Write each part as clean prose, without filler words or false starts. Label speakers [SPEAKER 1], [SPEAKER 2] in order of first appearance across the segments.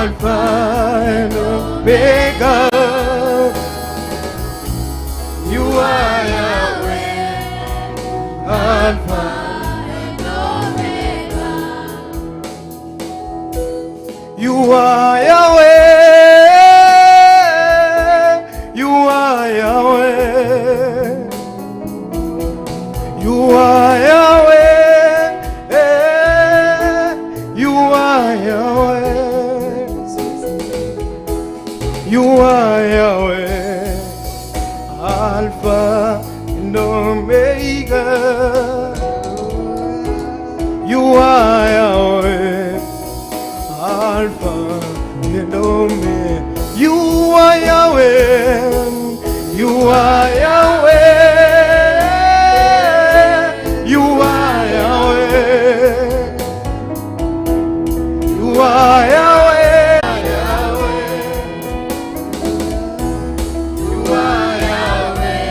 [SPEAKER 1] Alpha and Omega. You are Yahweh, Alpha and Omega. You are Yahweh, you are Yahweh, you are Yahweh, you are Yahweh, you are Yahweh, Alpha and Omega. You are Yahweh, Alpha and Omega. You are Yahweh, you are Yahweh, you are Yahweh, you are Yahweh, you are Yahweh,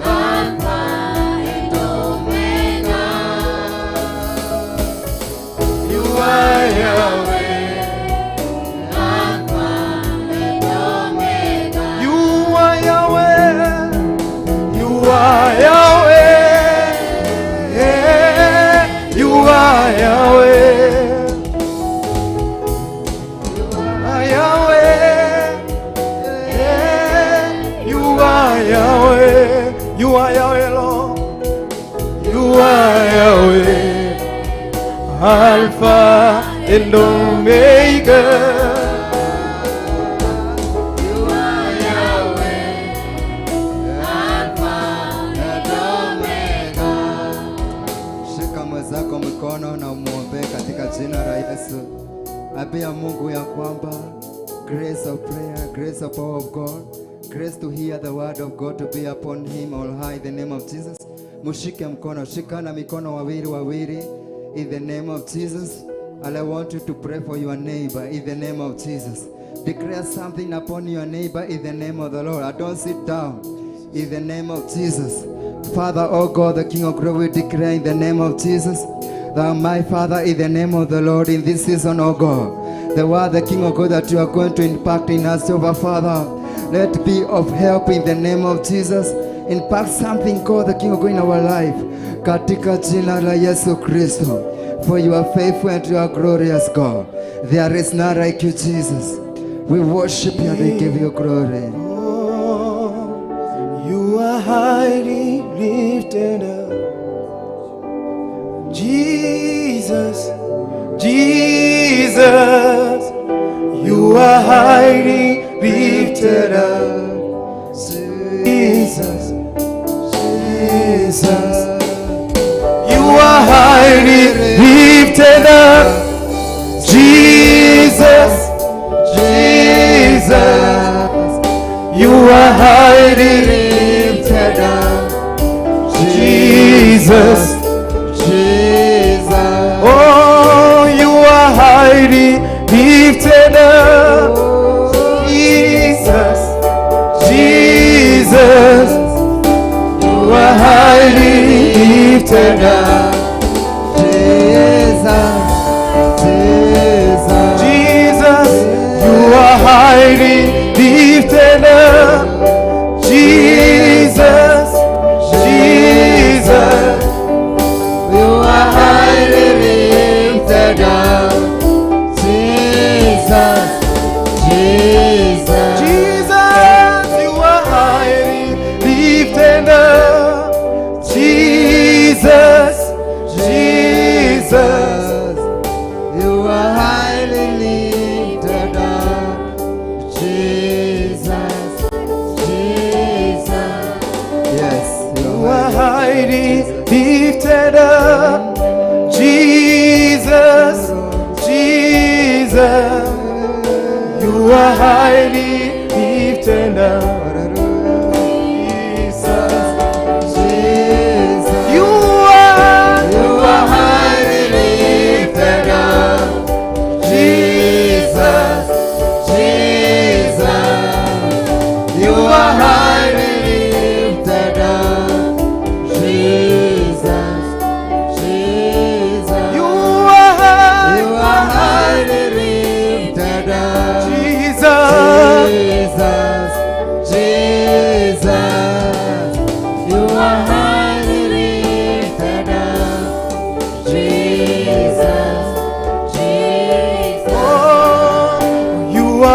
[SPEAKER 1] Alpha and Omega. You are Yahweh, Alpha and Omega. You are Yahweh, you are Yahweh, you are Yahweh, you are Yahweh, you are Yahweh, Lord. You are Yahweh, Alpha and Omega. You are Yahweh, Alpha and Omega.
[SPEAKER 2] Shika mwenzako mikono na umuombe katika jina la Yesu. Ambia Mungu ya kwamba grace of prayer, grace of power of God, grace to hear the word of God to be upon him all high in the name of Jesus. Mushike mkono, shikana mikono wawili in the name of Jesus. And I want you to pray for your neighbor in the name of Jesus. Declare something upon your neighbor in the name of the Lord. I don't sit down in the name of Jesus. Father, oh God, the King of glory, we declare in the name of Jesus, that my Father, in the name of the Lord, in this season, oh God, the word, the King of God, that you are going to impact in us, over Father, let it be of help in the name of Jesus. Impact something, God, the King of God, in our life, katika jina la Yesu Kristo. For you are faithful and you are glorious, God. There is none like you, Jesus. We worship you and we give you glory.
[SPEAKER 1] You are highly lifted up, Jesus, Jesus. You are highly lifted up, Jesus, Jesus. You are highly lifted up, Jesus, Jesus. You are highly lifted up, Jesus, Jesus. Oh, you are highly lifted up, Jesus, Jesus. You are highly lifted up,
[SPEAKER 2] Jesus, Jesus.
[SPEAKER 1] Jesus. You are highly lifted up, Jesus, Jesus.
[SPEAKER 2] You are highly lifted up, Jesus, Jesus.
[SPEAKER 1] Jesus, you are highly lifted up, Jesus, Jesus.
[SPEAKER 2] You are highly lifted up, Jesus, Jesus. Yes,
[SPEAKER 1] You are highly lifted up, Jesus, Jesus. You are highly lifted up, Jesus,
[SPEAKER 2] Jesus.
[SPEAKER 1] You are
[SPEAKER 2] highly lifted up,
[SPEAKER 1] Jesus,
[SPEAKER 2] Jesus. You are highly lifted up, Jesus, Jesus.
[SPEAKER 1] You are
[SPEAKER 2] highly lifted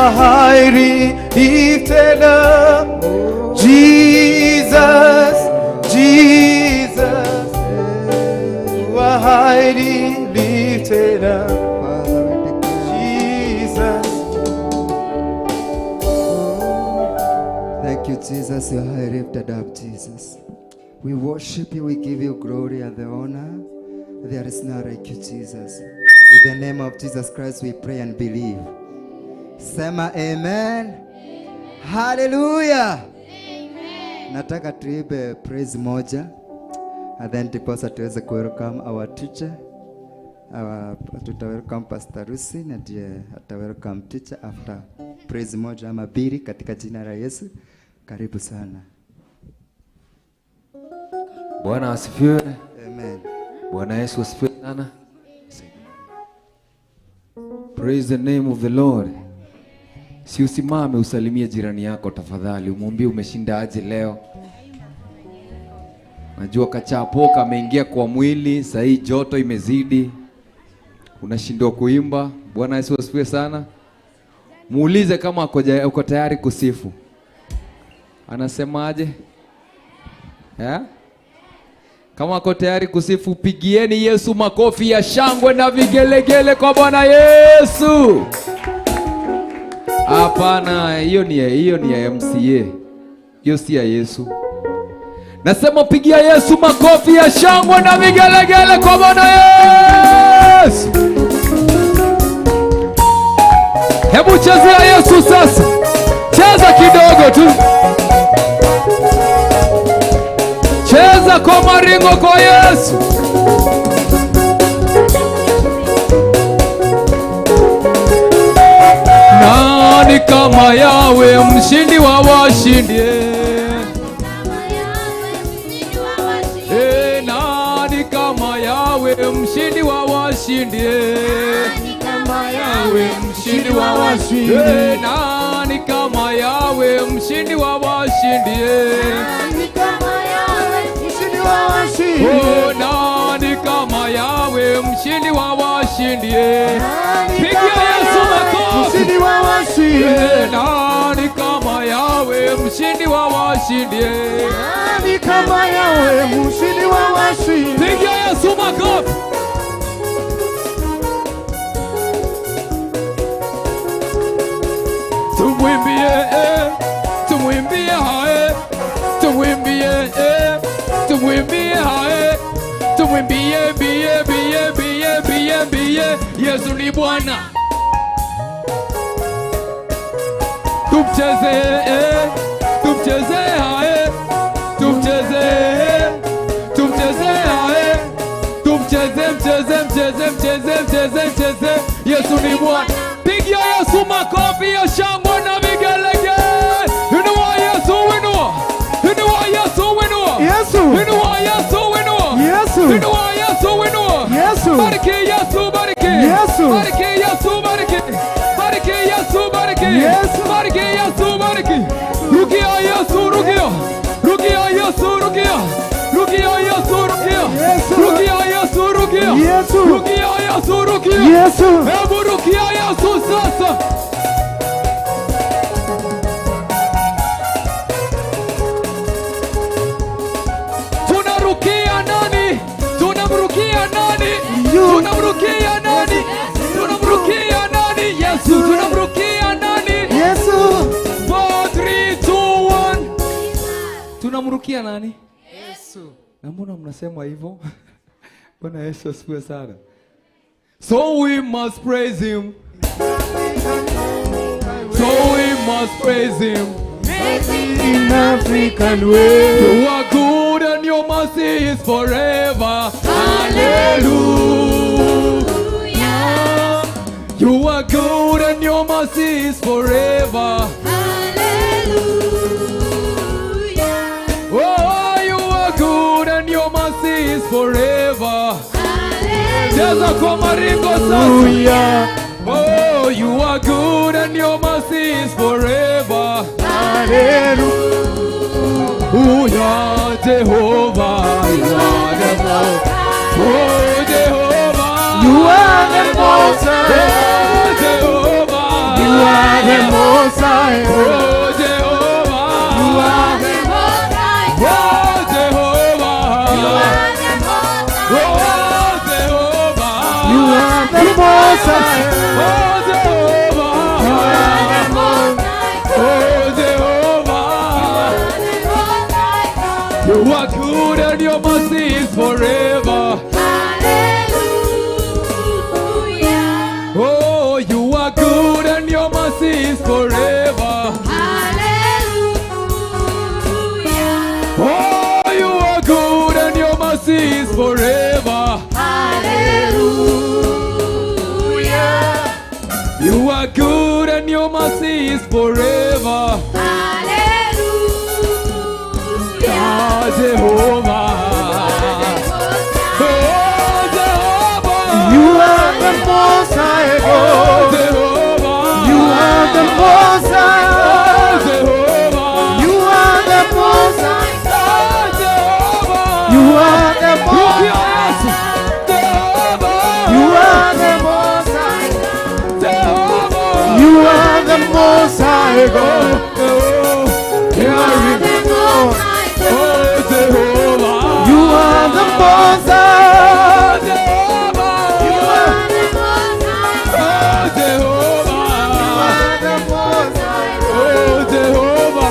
[SPEAKER 1] are highly lifted up. Jesus, Jesus, you are highly lifted up. Jesus.
[SPEAKER 2] Thank you, Jesus. You are highly lifted up, Jesus. We worship you. We give you glory and the honor. There is none like you, Jesus. In the name of Jesus Christ, we pray and believe. Sema amen. Hallelujah. Amen. Nataka tuibe praise moja. And then tuposa tuweze welcome our teacher. Tuta welcome Pastor Rusi na ndiye ata welcome teacher after praise moja ama mbili katika jina la Yesu. Karibu sana.
[SPEAKER 3] Bwana asifiwe.
[SPEAKER 2] Amen.
[SPEAKER 3] Bwana Yesu asifiwe sana. Praise the name of the Lord. Si usimame usalimie jirani yako tafadhali, umwambie umeshinda aje leo. Najua kachapo kameingia kwa mwili, saa hii joto imezidi. Unashindwa kuimba. Bwana Yesu asifiwe sana. Muulize kama uko tayari kusifu. Anasemaje? Kama uko tayari kusifu, pigieni Yesu makofi ya shangwe na vigelegele kwa Bwana Yesu. Hapana, hiyo ni ya MCA. Hiyo si ya Yesu. Nasema pigia Yesu makofi ya shangwe na vigelegele kwa Bwana Yesu. Hebu chezea Yesu sasa. Cheza kidogo tu. Cheza kwa maringo kwa Yesu. Nani kama yawe mshindi wa washindi? Nani kama yawe mshindi wa washindi? Nani kama yawe mshindi wa washindi? Nani kama yawe mshindi wa washindi? Nani kama yawe mshindi wa washindi? Nani kama yawe mshindi wa washindi? Pigia Yesu makofi. Mshindi wa washindi. Nani kama yawe mshindi wa washindi? Nani kama yawe mshindi wa washindi? Pigia Yesu makofi. Tumwimbie, tumwimbie hae, tumwimbie, tumwimbie hae, tumwimbie bie bie bie bie bie. Yesu ni Bwana. Tumcheze, tumcheze hae, tumcheze, tumcheze hae, tumcheze mcheze mcheze mcheze mcheze mcheze. Yesu ni Bwana. Pigia Yesu makofi ya shangwe na vigelegele. Inua Yesu, inua. Inua Yesu, inua. Yesu. Inua Yesu, inua. Yesu. Inua Yesu, inua. Yesu. Bariki Yesu, bariki. Yesu. Bariki Yesu, bariki. Bariki Yesu, bariki. Yesu. Bariki Yesu, bariki. Rukia Yesu, rukia. Rukia Yesu, rukia. Rukia Yesu, rukia. Rukia Yesu, rukia. Yesu. Rukia Yesu, rukia. Yesu. Hebu rukia Yesu sasa. Tunarukia nani? Tunamrukia nani? Tunamrukia nani? Tunamrukia nani? Yesu. Tunamrukia nani? Yesu. 4, 3, 2, 1. Tunamrukia nani? Yesu. Na mbona mnasema hivyo? Bwana Yesu asifiwe sana. So we must praise him. So we must praise him. In African way. You are good and your mercy is forever. Hallelujah. You are good and your mercy is forever. Hallelujah. Oh, you are good and your mercy is forever. Cheza kwa maringo sasa. Oh, you are good and your mercy is forever. Hallelujah. Jehovah, you are the most. Oh, Jehovah, you are the most. Oh, Jehovah, you are the most.
[SPEAKER 1] Most High God.
[SPEAKER 3] Oh Jehovah,
[SPEAKER 4] You are the Most High
[SPEAKER 3] oh
[SPEAKER 4] God.
[SPEAKER 3] Jehovah,
[SPEAKER 4] You are the Most High
[SPEAKER 3] oh
[SPEAKER 4] God.
[SPEAKER 3] Jehovah,
[SPEAKER 1] You are the Most High.
[SPEAKER 3] oh Jehovah,
[SPEAKER 4] You are the Most High God.
[SPEAKER 3] oh Jehovah.
[SPEAKER 4] You are the Most High God.
[SPEAKER 3] You are good and your mercy is forever.
[SPEAKER 4] Hallelujah.
[SPEAKER 3] Oh, you are good and your mercy is forever.
[SPEAKER 4] Hallelujah.
[SPEAKER 3] Oh, you are good and your mercy is forever.
[SPEAKER 4] Hallelujah.
[SPEAKER 3] You are good and your mercy is forever.
[SPEAKER 4] Hallelujah.
[SPEAKER 3] Ah, Jehovah. Oh, Jehovah.
[SPEAKER 1] You are the Most High
[SPEAKER 3] Oh,
[SPEAKER 1] God.
[SPEAKER 3] Jehovah.
[SPEAKER 1] You are the Most
[SPEAKER 3] Oh,
[SPEAKER 1] High.
[SPEAKER 3] Jehovah.
[SPEAKER 1] You are the Most High.
[SPEAKER 3] Oh, Jehovah.
[SPEAKER 1] You are the
[SPEAKER 3] Lift
[SPEAKER 1] Most
[SPEAKER 3] your hands. Jehovah.
[SPEAKER 1] You are the Most High.
[SPEAKER 3] Jehovah.
[SPEAKER 1] You are the Most High God.
[SPEAKER 3] Oh,
[SPEAKER 1] You are the Most High.
[SPEAKER 3] oh, Jehovah.
[SPEAKER 1] You are the Most High.
[SPEAKER 3] Jehovah.
[SPEAKER 1] You are
[SPEAKER 3] Oh, Jehovah.
[SPEAKER 1] the Most High.
[SPEAKER 3] Oh, Jehovah.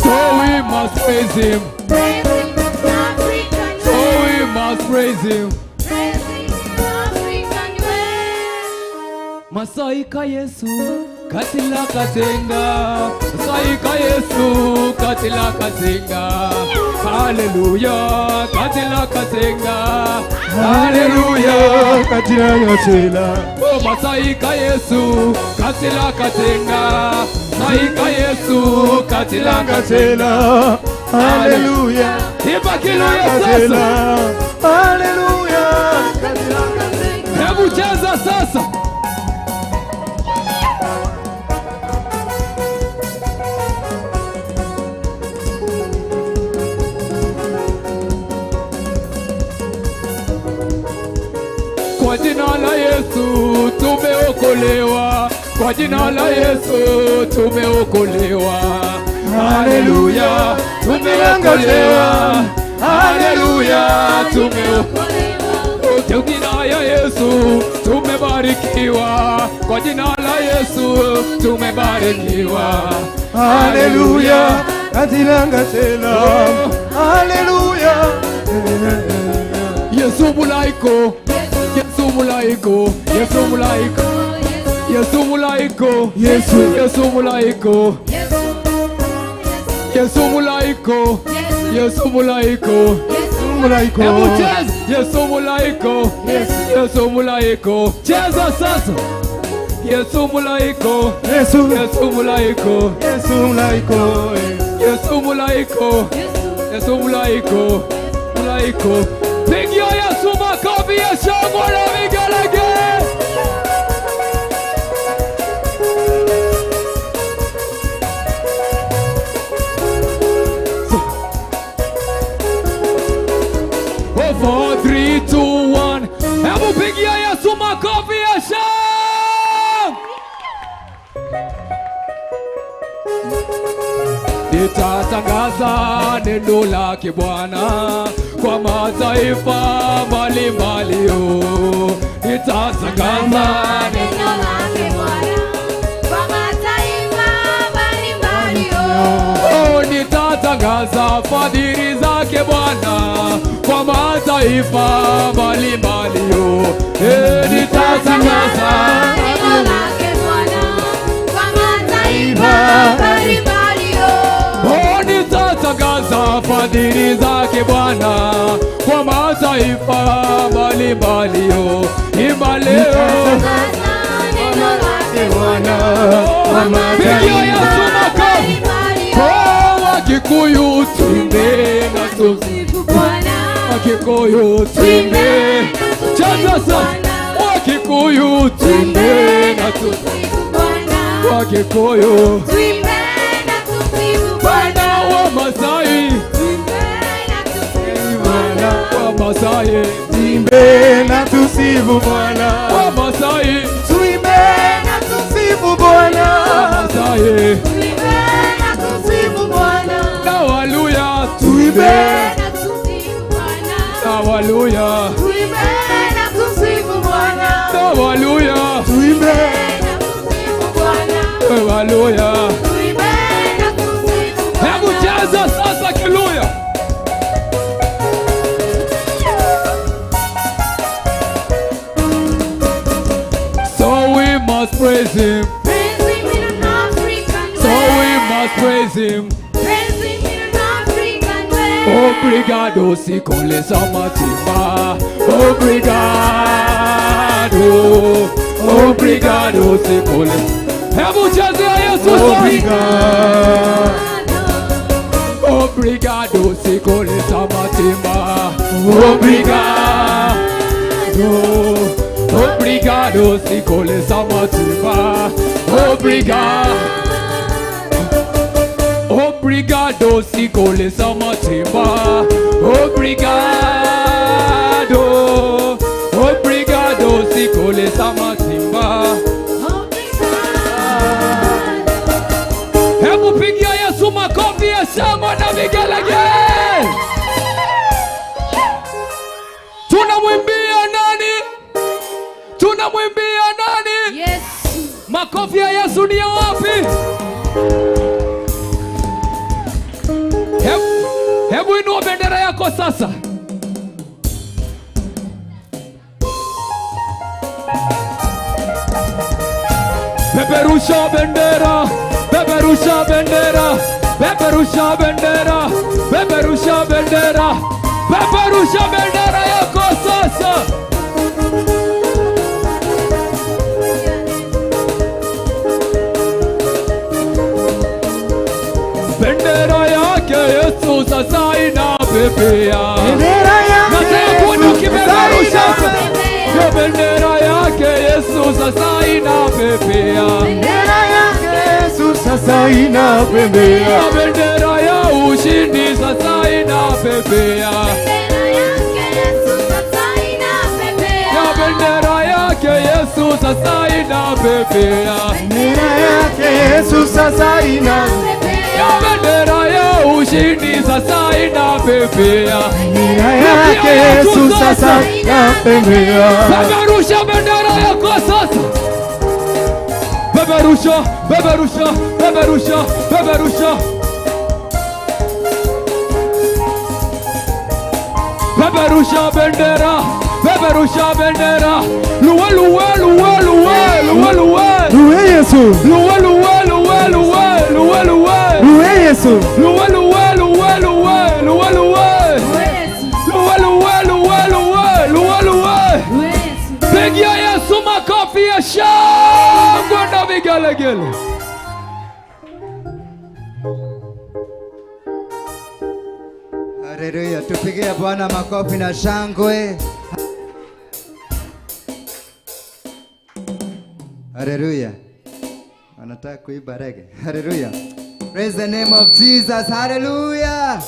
[SPEAKER 3] So we must praise him. So we must praise him. Masaika Yesu katila katenga, Masaika Yesu katila katenga, Hallelujah katila katenga, Hallelujah.
[SPEAKER 1] Katina yotela.
[SPEAKER 3] Oh, Masaika Yesu katila katenga, Masaika Yesu katila katenga.
[SPEAKER 1] Hallelujah.
[SPEAKER 3] Imba Haleluya sasa.
[SPEAKER 1] Haleluya.
[SPEAKER 3] Hebu cheza sasa. Kwa jina la Yesu tumeokolewa, kwa jina la Yesu tumeokolewa. Haleluya, tumeokolewa. Haleluya, tumeokolewa. Kwa jina ya Yesu tumebarikiwa, kwa jina la Yesu tumebarikiwa.
[SPEAKER 1] Haleluya. Katilanga tela. Haleluya.
[SPEAKER 3] Yesu mulaiko, Yesu mulaiko, Yesu mulaiko, Yesu mulaiko, Yesu, Yesu mulaiko, Yesu mulaiko, Yesu mulaiko,
[SPEAKER 1] Mulaiko.
[SPEAKER 3] hebu cheza. Yesu mulaiko, Yesu mulaiko, cheza sasa. Yesu mulaiko,
[SPEAKER 1] Yesu.
[SPEAKER 3] Yesu mulaiko,
[SPEAKER 1] Yesu mulaiko.
[SPEAKER 3] Yesu mulaiko, Yesu mulaiko, mulaiko. Pigia Yesu makofi ya shangwe na vigelegele. Oh, 4, 3, 2, 1. Hebu pigia Yesu makofi ya shangwe. Nitatangaza neno lake Bwana kwa mataifa mbalimbali. Oh, nitatangaza
[SPEAKER 4] Neno lake Bwana kwa mataifa mbalimbali.
[SPEAKER 3] oh, nitatangaza fadhili zake Bwana kwa mataifa mbalimbali. Oh, nitatangaza
[SPEAKER 4] Neno lake Bwana kwa mataifa mbalimbali.
[SPEAKER 3] oh, nitatangaza fadhili zake Bwana kwa mataifa mbalimbali. Oh, imba leo.
[SPEAKER 4] Neno lake Bwana
[SPEAKER 1] Bwana.
[SPEAKER 3] Pigia Yesu makofi. Oh, Wakikuyu tuimbe na
[SPEAKER 4] Tusifu Bwana.
[SPEAKER 3] Wakikuyu tuimbe. Cheza sasa. Wakikuyu tuimbe na
[SPEAKER 4] Tusifu Bwana.
[SPEAKER 3] Wakikuyu.
[SPEAKER 4] Tuimbe na tusifu
[SPEAKER 3] Bwana
[SPEAKER 4] Bwana.
[SPEAKER 3] wa Masai.
[SPEAKER 4] Tuimbe na tusifu Bwana.
[SPEAKER 3] Wa Masai.
[SPEAKER 1] Tuimbe na tusifu Bwana.
[SPEAKER 3] Wa Masai.
[SPEAKER 1] Tuimbe na tusifu Bwana.
[SPEAKER 3] must praise him.
[SPEAKER 4] Praise him in an African way.
[SPEAKER 3] So we must praise him.
[SPEAKER 4] Praise him in an African way.
[SPEAKER 3] Obrigado, sikole samatima. Obrigado. Obrigado, sikole. Hebu chezea Yesu
[SPEAKER 1] Obrigado.
[SPEAKER 3] Obrigado, sikole samatima. Obrigado. Obrigado, sikole samatima. Obrigado. Obrigado, sikole samatima. Obrigado. Obrigado, sikole samatima. Hebu pigia Yesu makofi ya shangwe na vigelegele. Tunamwimbia nani? Tunamwimbia nani?
[SPEAKER 4] Yes.
[SPEAKER 3] Makofi ya Yesu ni ya wapi? Hebu inua bendera yako sasa. Peperusha bendera, peperusha bendera, peperusha bendera, peperusha bendera, peperusha bendera yako sasa. Bendera yake Yesu sasa inapepea.
[SPEAKER 1] Bendera yake
[SPEAKER 3] bendera yake Yesu sasa inapepea.
[SPEAKER 1] Bendera yake Yesu sasa inapepea.
[SPEAKER 3] Bendera ya ushindi sasa inapepea. Bendera yake Yesu sasa inapepea.
[SPEAKER 1] Bendera yake Yesu sasa inapepea.
[SPEAKER 3] Bendera ya ushindi sasa inapepea.
[SPEAKER 1] Bendera yake Yesu sasa inapepea.
[SPEAKER 3] Peperusha bendera yako sasa. Peperusha, peperusha, peperusha, peperusha. Peperusha bendera, peperusha bendera. Luwe, luwe, luwe, luwe, luwe, luwe.
[SPEAKER 1] Luwe Yesu.
[SPEAKER 3] Luwe, luwe, luwe, luwe, luwe, luwe.
[SPEAKER 1] Luwe Yesu.
[SPEAKER 3] Luwe, luwe, luwe, luwe, luwe, luwe. Luwe, luwe, luwe, luwe, luwe, luwe. Pigia Yesu makofi ya shangwe na vigelegele.
[SPEAKER 2] Haleluya, tupigie Bwana makofi na shangwe. Haleluya. Wanataka kuimba rege. Haleluya. Praise the name of Jesus. Haleluya.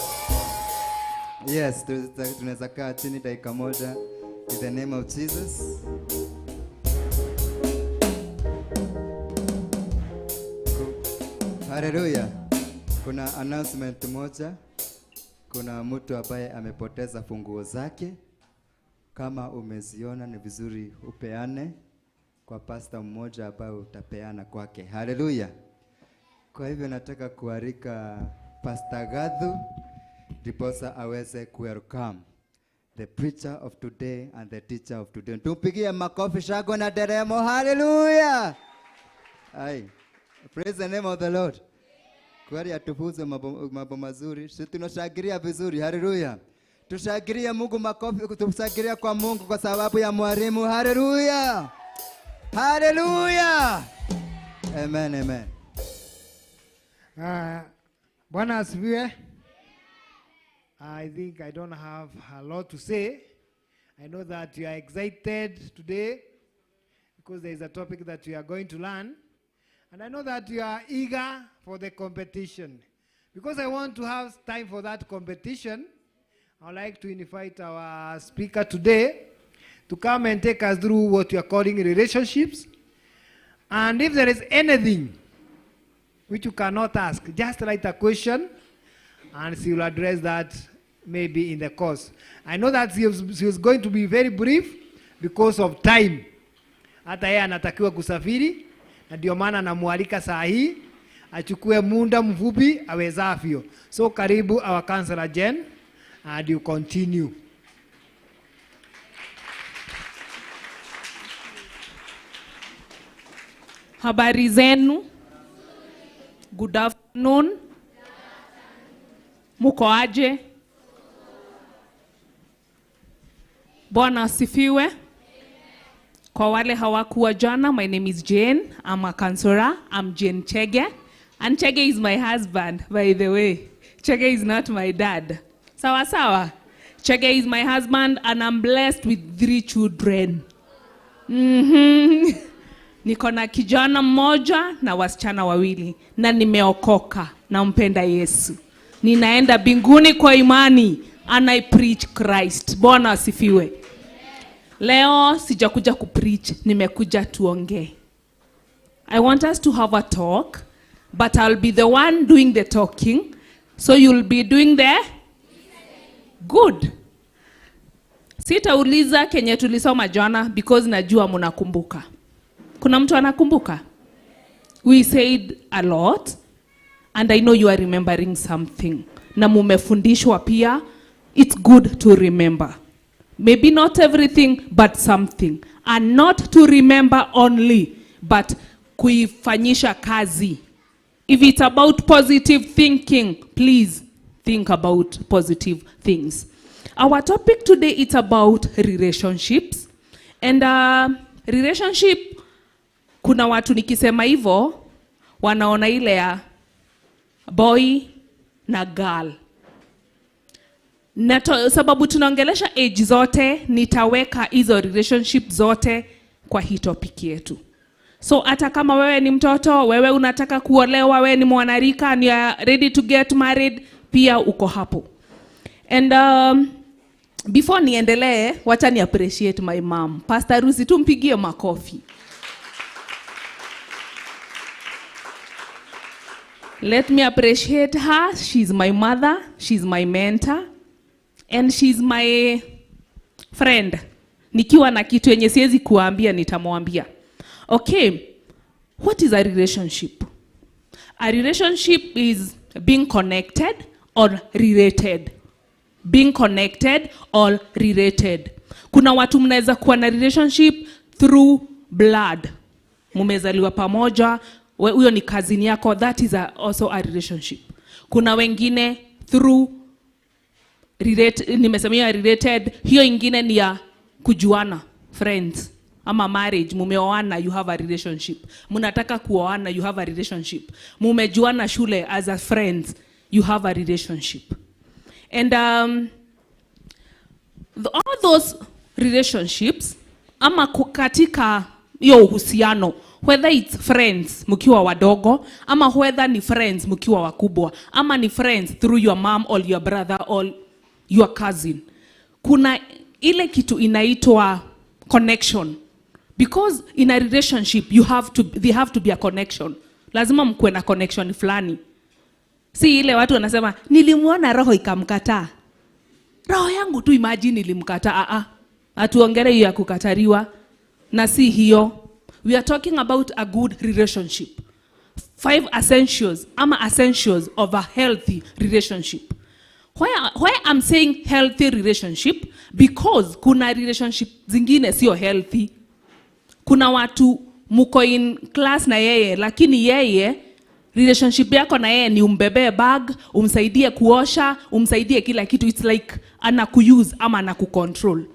[SPEAKER 2] Yes, tunaweza kaa chini dakika moja. In the name of Jesus. Haleluya. Kuna announcement moja. Kuna mtu ambaye amepoteza funguo zake. Kama umeziona ni vizuri upeane kwa pastor mmoja ambaye utapeana kwake. Haleluya. Kwa hivyo nataka kualika Pastor Gadhu ndiposa aweze welcome the preacher of today and the teacher of today. Tumpigie makofi shangwe na deremo. Haleluya. Praise the name of the Lord. Kweli atufunze mambo mazuri. Sisi tunashangilia vizuri. Haleluya. Tushangilie Mungu makofi, tushangilie kwa Mungu kwa sababu ya mwalimu. Haleluya. Haleluya. Amen, amen.
[SPEAKER 5] Bwana asifiwe. I think I don't have a lot to say. I know that you are excited today because there is a topic that we are going to learn. And I know that you are eager for the competition. Because I want to have time for that competition, I would like to invite our speaker today to come and take us through what we are calling relationships. And if there is anything which you cannot ask, just write a question and she will address that maybe in the course. I know that she was going to be very brief because of time. Hata yeye anatakiwa kusafiri, na ndio maana namualika saa hii achukue muda mfupi awezavyo. So karibu our counselor Jen, and you continue.
[SPEAKER 6] Habari zenu? Good afternoon. Muko aje? Bwana asifiwe. Kwa wale hawakuwa jana, my name is Jane. I'm a counselor. I'm Jane Chege. And Chege is my husband, by the way. Chege is not my dad. Sawa sawa. Chege is my husband and I'm blessed with 3 children. Niko na kijana mmoja na wasichana 2 na nimeokoka na mpenda Yesu. Ninaenda mbinguni kwa imani and I preach Christ. Bwana asifiwe. Leo sijakuja kupreach, nimekuja tuongee. I want us to have a talk, but I'll be the one doing the talking, so you'll be doing the good. Sitauliza kenye tulisoma jana because najua mnakumbuka. Kuna mtu anakumbuka? We said a lot and I know you are remembering something. Na mumefundishwa pia, it's good to remember. Maybe not everything, but something. And not to remember only, but kuifanyisha kazi. If it's about positive thinking, please think about positive things. Our topic today is about relationships. And relationship, kuna watu nikisema hivyo, wanaona ile ya boy na girl. Na sababu tunaongelesha age zote, nitaweka hizo relationship zote kwa hii topic yetu. So hata kama wewe ni mtoto, wewe unataka kuolewa, wewe ni mwanarika and you are ready to get married, pia uko hapo. And before niendelee, wacha ni appreciate my mom. Pastor Rusi, tumpigie makofi. Let me appreciate her. She's my mother, she's my mentor, and she's my friend. Nikiwa na kitu yenye siwezi kuambia nitamwambia. Okay, what is a relationship? A relationship is being connected or related. Being connected or related. Kuna watu mnaweza kuwa na relationship through blood. Mumezaliwa pamoja, huyo ni cousin yako, that is also a relationship. Kuna wengine through nimesemea related, hiyo ingine ni ya kujuana, friends. Ama marriage, mumeoana, you have a relationship. Munataka kuoana, you have a relationship. Mumejuana shule as a friends, you have a relationship. And all those relationships, ama katika hiyo uhusiano, whether it's friends mkiwa wadogo, ama whether ni friends mkiwa wakubwa, ama ni friends through your mom or your brother or your cousin, kuna ile kitu inaitwa connection. Because in a relationship they have to be a connection. Lazima mkuwe na connection fulani. Si ile watu wanasema nilimuona roho ikamkataa. Roho yangu tu imagine nilimkataa. Atuongere hiyo ya kukatariwa na si hiyo. We are talking about a good relationship. 5 essentials ama essentials of a healthy relationship. Why I'm saying healthy relationship? Because kuna relationship zingine sio healthy. Kuna watu muko in class na yeye, lakini yeye relationship yako na yeye ni umbebe bag, umsaidie kuosha, umsaidie kila kitu. It's like anakuuse ama anakucontrol.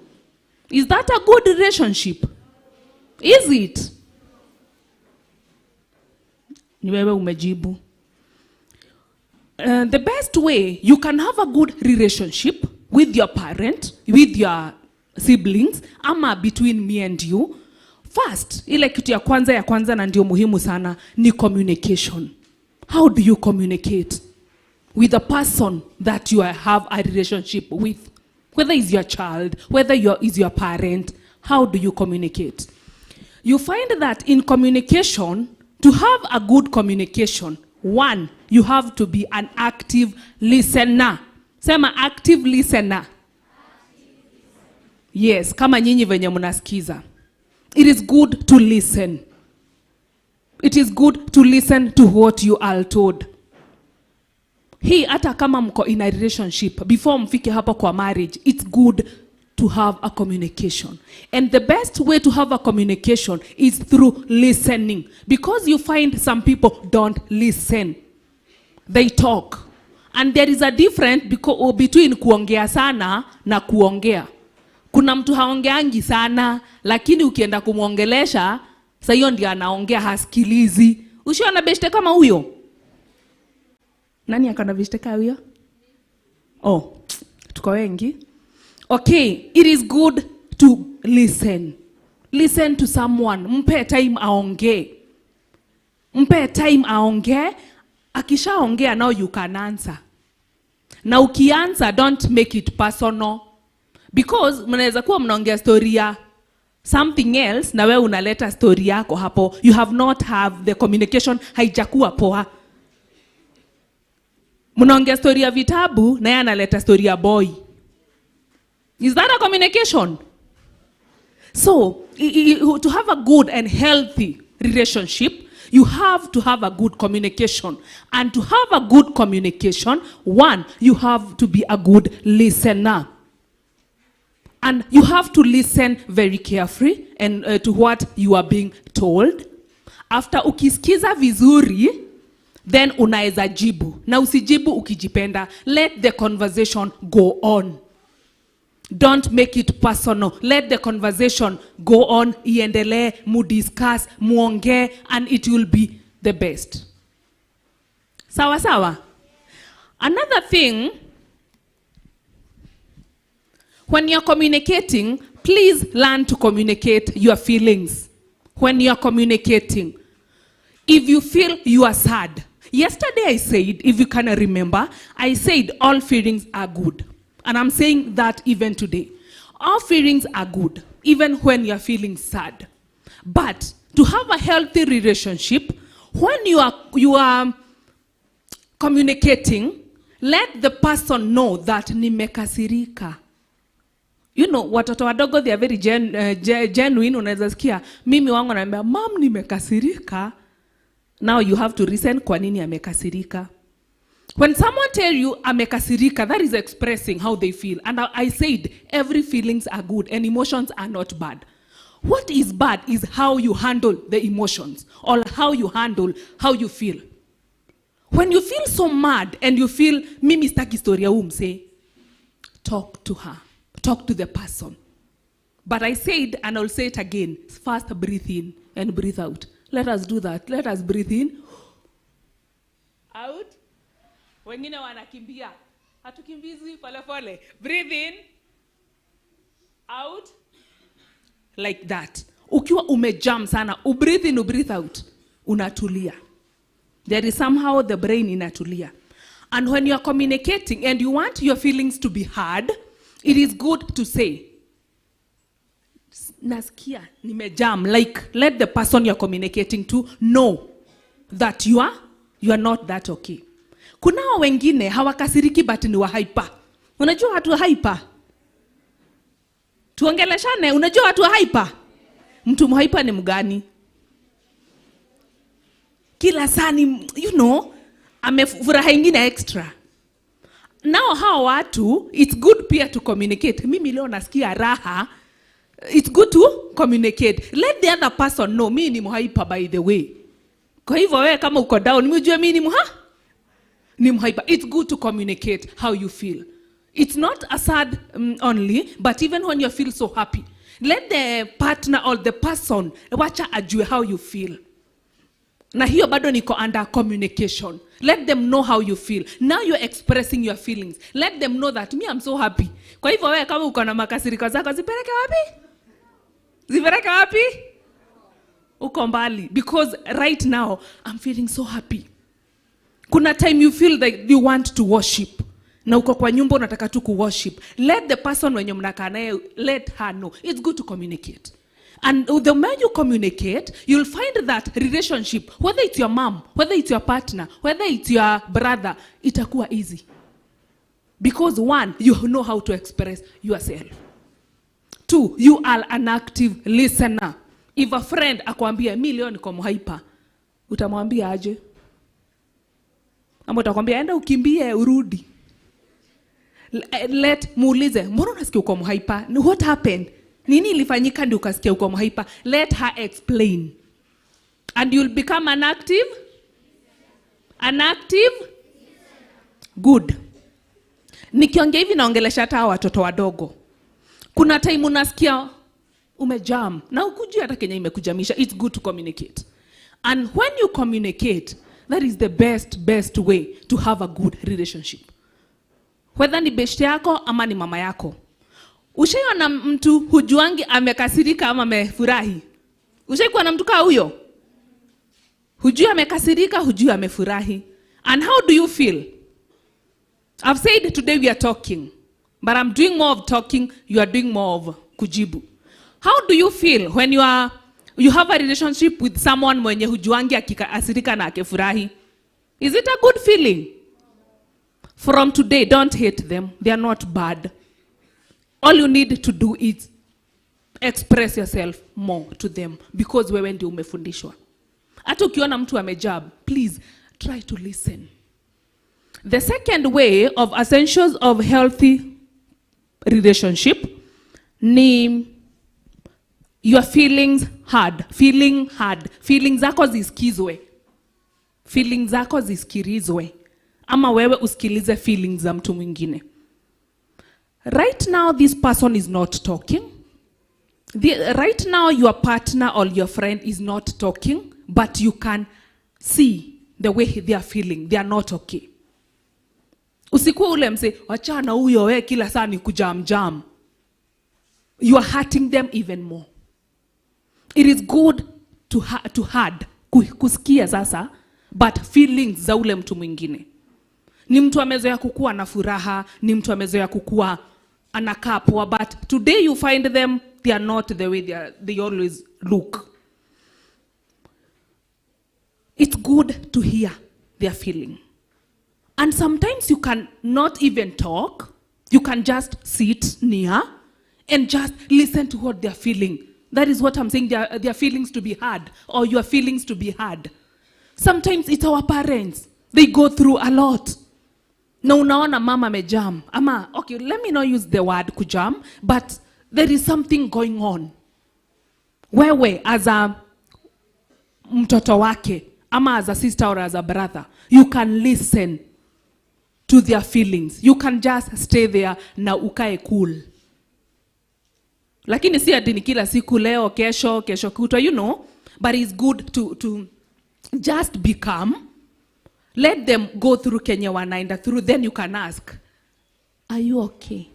[SPEAKER 6] Is that a good relationship? Is it? Ni wewe umejibu. The best way you can have a good relationship with your parent, with your siblings, ama between me and you, first, ile kitu ya kwanza na ndio muhimu sana, ni communication. How do you communicate with the person that you have a relationship with? Whether it's your child, whether is your parent, how do you communicate? You find that in communication, to have a good communication, 1, you have to be an active listener. Sema active listener. Yes, kama nyinyi venye mnasikiza. It is good to listen. It is good to listen to what you are told. Hii hata kama mko in a relationship, before mfike hapa kwa marriage, it's good to have a communication. And the best way to have a communication is through listening. Because you find some people don't listen. They talk. And there is a difference between kuongea sana na kuongea. Kuna mtu haongeangi sana, lakini ukienda kumuongelesha, sa hiyo ndiye anaongea hasikilizi. Ushiona beshte kama huyo? Nani akana beshte kama huyo? Oh, tuko wengi. Okay, it is good to listen. Listen to someone. Mpe time aongee. Mpe time aongee. Akishaongea now you can answer. Na ukianswer, don't make it personal. Because mnaweza kuwa mnaongea story ya something else na wewe unaleta story yako hapo. You have not have the communication, haijakuwa poa. Mnaongea story ya vitabu na yeye analeta story ya boy. Is that a communication? So, to have a good and healthy relationship, you have to have a good communication. And to have a good communication, one, you have to be a good listener. And you have to listen very carefully and to what you are being told. After ukisikiza vizuri, then unaeza jibu. Na usijibu ukijipenda. Let the conversation go on. Don't make it personal. Let the conversation go on, iendelee, discuss, muongee, and it will be the best. Sawa sawa? Another thing, when you're communicating, please learn to communicate your feelings. When you're communicating, if you feel you are sad. Yesterday I said, if you can remember, I said all feelings are good. And I'm saying that even today. All feelings are good, even when you're feeling sad. But to have a healthy relationship, when you are communicating, let the person know that nimekasirika. You know, watoto wadogo, they are very genuine. Unaweza sikia, mimi wangu ananiambia, "Mom, nimekasirika." Now you have to listen kwa nini amekasirika. When someone tell you amekasirika, that is expressing how they feel. And I said, every feelings are good and emotions are not bad. What is bad is how you handle the emotions or how you handle how you feel. When you feel so mad and you feel, mimi sitaki story say, talk to her. Talk to the person. But I said, and I'll say it again, first breathe in and breathe out. Let us do that. Let us breathe in. Out. Wengine wanakimbia. Hatukimbizi pole pole. Breathe in. Out. Like that. Ukiwa umejam sana, breathe in, breathe out. Unatulia. There is somehow the brain inatulia. And when you are communicating and you want your feelings to be heard, it is good to say, nasikia, nimejam. Like, let the person you're communicating to know that you are not that okay. Kuna wengine hawakasiriki but ni wa hyper. Unajua watu wa hyper? Tuongeleshane, unajua watu wa hyper? Mtu mhyper ni mgani? Kila saa ni, you know, amefuraha ingine extra. Now how watu, it's good pia to communicate. Mimi leo nasikia raha. It's good to communicate. Let the other person know, mimi ni mhyper by the way. Kwa hivyo wewe kama uko down, mjue mimi ni mhyper. It's good to communicate how you feel. It's not a sad only, but even when you feel so happy, let the partner or the person wacha ajue how you feel. Na hiyo bado niko under communication. Let them know how you feel. Now you're expressing your feelings. Let them know that me, I'm so happy. Kwa hivyo wewe kama uko na makasiriko zako, zipeleke wapi? Zipeleke wapi? Uko mbali. Because right now, I'm feeling so happy. Kuna time you feel that you want to worship. Na uko kwa nyumba unataka tu ku-worship. Let the person wenye mnakaa naye, let her know. It's good to communicate. And the more you communicate, you'll find that relationship, whether it's your mom, whether it's your partner, whether it's your brother, itakuwa easy. Because one, you know how to express yourself. Two, you are an active listener. If a friend akwambia, mimi leo niko mhyper, utamwambia aje? Ama utakwambia enda ukimbie urudi. let muulize, mbona unasikia uko mhyper? What happened? Nini ilifanyika ndio ukasikia uko mhyper? Let her explain. And you'll become an active? An active? Good. Nikiongea hivi naongelesha hata watoto wadogo. Kuna time unasikia umejam na ukujua hata Kenya imekujamisha. It's good to communicate. And when you communicate, that is the best way to have a good relationship. Whether ni beshte yako ama ni mama yako. Ushaiona mtu hujuangi amekasirika ama amefurahi? Ushaikuwa na mtu kama huyo? Hujui amekasirika, hujui amefurahi. And how do you feel? I've said today we are talking, but I'm doing more of talking, you are doing more of kujibu. How do you feel when you have a relationship with someone mwenye hujuangi akikasirika na akifurahi? Is it a good feeling? From today, don't hate them. They are not bad. All you need to do is express yourself more to them because wewe ndio umefundishwa. Hata ukiona mtu amejab, please try to listen. The second way of essentials of healthy relationship ni your feelings hard. Feeling hard. Feelings zako zisikizwe. Feelings zako zisikilizwe. Ama wewe usikilize feelings za mtu mwingine. Right now this person is not talking. Right now your partner or your friend is not talking, but you can see the way they are feeling. They are not okay. Usikuwa ule mse, wachana huyo we kila saa ni kujam. You are hurting them even more. It is good to hard, kusikia sasa, but feelings za ule mtu mwingine. Ni mtu amezoea kukua na furaha, ni mtu amezoea kukua anakaa poa, but today you find them, they are not the way they always look. It's good to hear their feeling. And sometimes you can not even talk. You can just sit near and just listen to what they're feeling. That is what I'm saying, their feelings to be heard, or your feelings to be heard. Sometimes it's our parents. They go through a lot. Na unaona mama mejam. Ama, okay, let me not use the word kujam, but there is something going on. Wewe, as a mtoto wake, ama as a sister or as a brother, you can listen to their feelings. You can just stay there na ukae cool. Lakini si ati ni kila siku leo, kesho kutwa, you know, but it's good to just be calm. Let them go through Kenya wanaenda through, then you can ask, are you okay?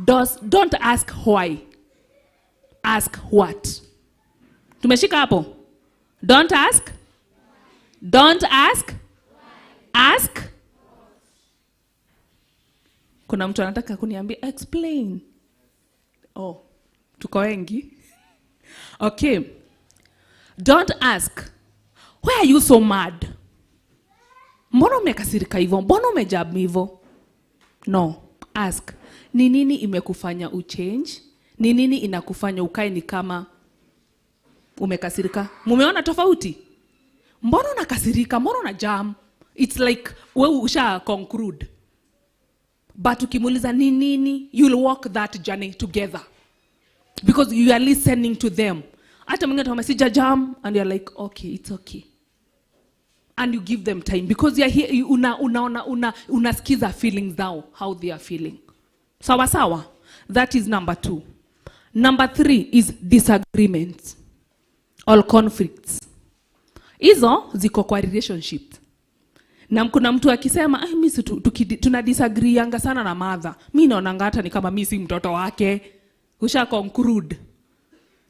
[SPEAKER 6] Don't ask why. Ask what. Tumeshika hapo? Don't ask. Don't ask. Ask. Kuna mtu anataka kuniambia explain. Oh, tuko wengi. Okay. Don't ask, why are you so mad? Mbona umekasirika hivyo? Mbona umejab hivyo? No, ask. Ni nini imekufanya uchange? Ni nini inakufanya ukae ni kama umekasirika? Mumeona tofauti? Mbona unakasirika? Mbona unajam? It's like wewe usha conclude. But ukimuuliza ni nini, you'll walk that journey together. Because you are listening to them. Hata mwingine atamesija jam and you're like, okay, it's okay. And you give them time because you are here, unasikiza feelings now, how they are feeling. Sawa sawa. That is number 2. Number 3 is disagreements or conflicts. Hizo ziko kwa relationship. Na kuna mtu akisema, mimi tuna disagree anga sana na mother. Mimi naonanga hata ni kama mimi si mtoto wake. Usha conclude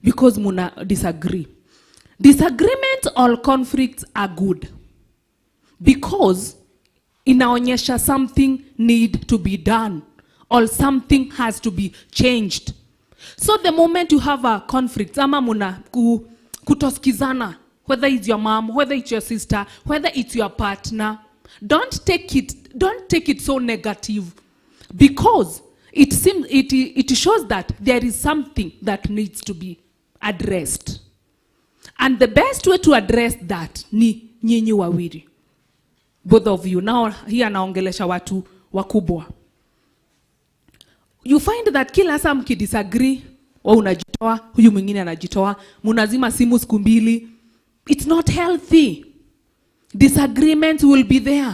[SPEAKER 6] because muna disagree. Disagreements or conflicts are good because inaonyesha something need to be done or something has to be changed. So the moment you have a conflict, ama muna kutosikizana, whether it's your mom, whether it's your sister, whether it's your partner, don't take it so negative because it shows that there is something that needs to be addressed. And the best way to address that ni nyinyi wawili. Both of you. Now here naongelesha watu wakubwa. you find that kila saa mkidisagree, wewe unajitoa, huyu mwingine anajitoa, mnazima simu siku mbili. It's not healthy. Disagreements will be there.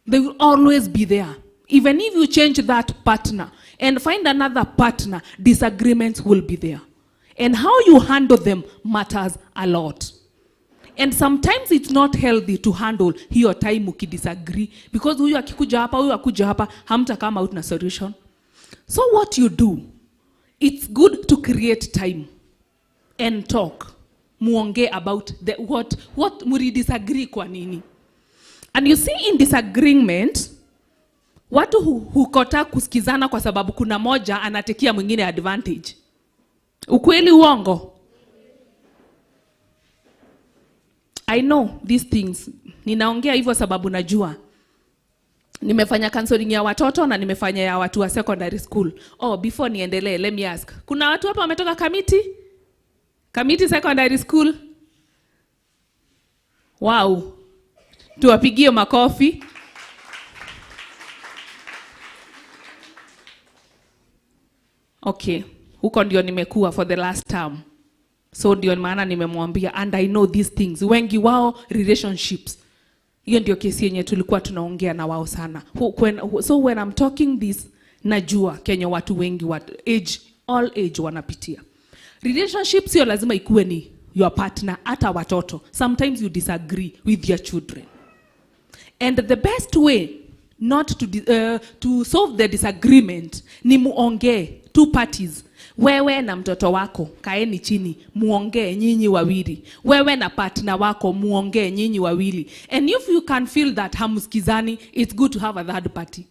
[SPEAKER 6] They will always be there. Even if you change that partner and find another partner, disagreements will be there. And how you handle them matters a lot. And sometimes it's not healthy to handle hiyo time ukidisagree, because huyu akikuja hapa, huyu akuja hapa, hamta come out na solution. So what you do, it's good to create time and talk. Muongee about what muri disagree kwa nini. And you see, in disagreement, watu hukota kusikizana kwa sababu kuna moja anatekia mwingine advantage. Ukweli uongo? I know these things. Ninaongea hivyo sababu najua. Nimefanya counseling ya watoto na nimefanya ya watu wa secondary school. Oh, before niendelee, let me ask. Kuna watu hapa wametoka Kamiti secondary school? Wow. Tuwapigie makofi. Okay. Huko ndio nimekuwa for the last term. So ndio maana nimemwambia, and I know these things. Wengi wao relationships. Hiyo ndio kesi yenye tulikuwa tunaongea na wao sana. So when I'm talking this, najua Kenya watu wengi all age wanapitia. Relationships sio lazima ikuwe ni your partner, hata watoto. Sometimes you disagree with your children. And the best way not to solve the disagreement ni muongee, two parties. Wewe na mtoto wako kaeni chini, muongee nyinyi wawili. Wewe na partner wako muongee nyinyi wawili. And if you can feel that hamusikizani, it's good to have a third party.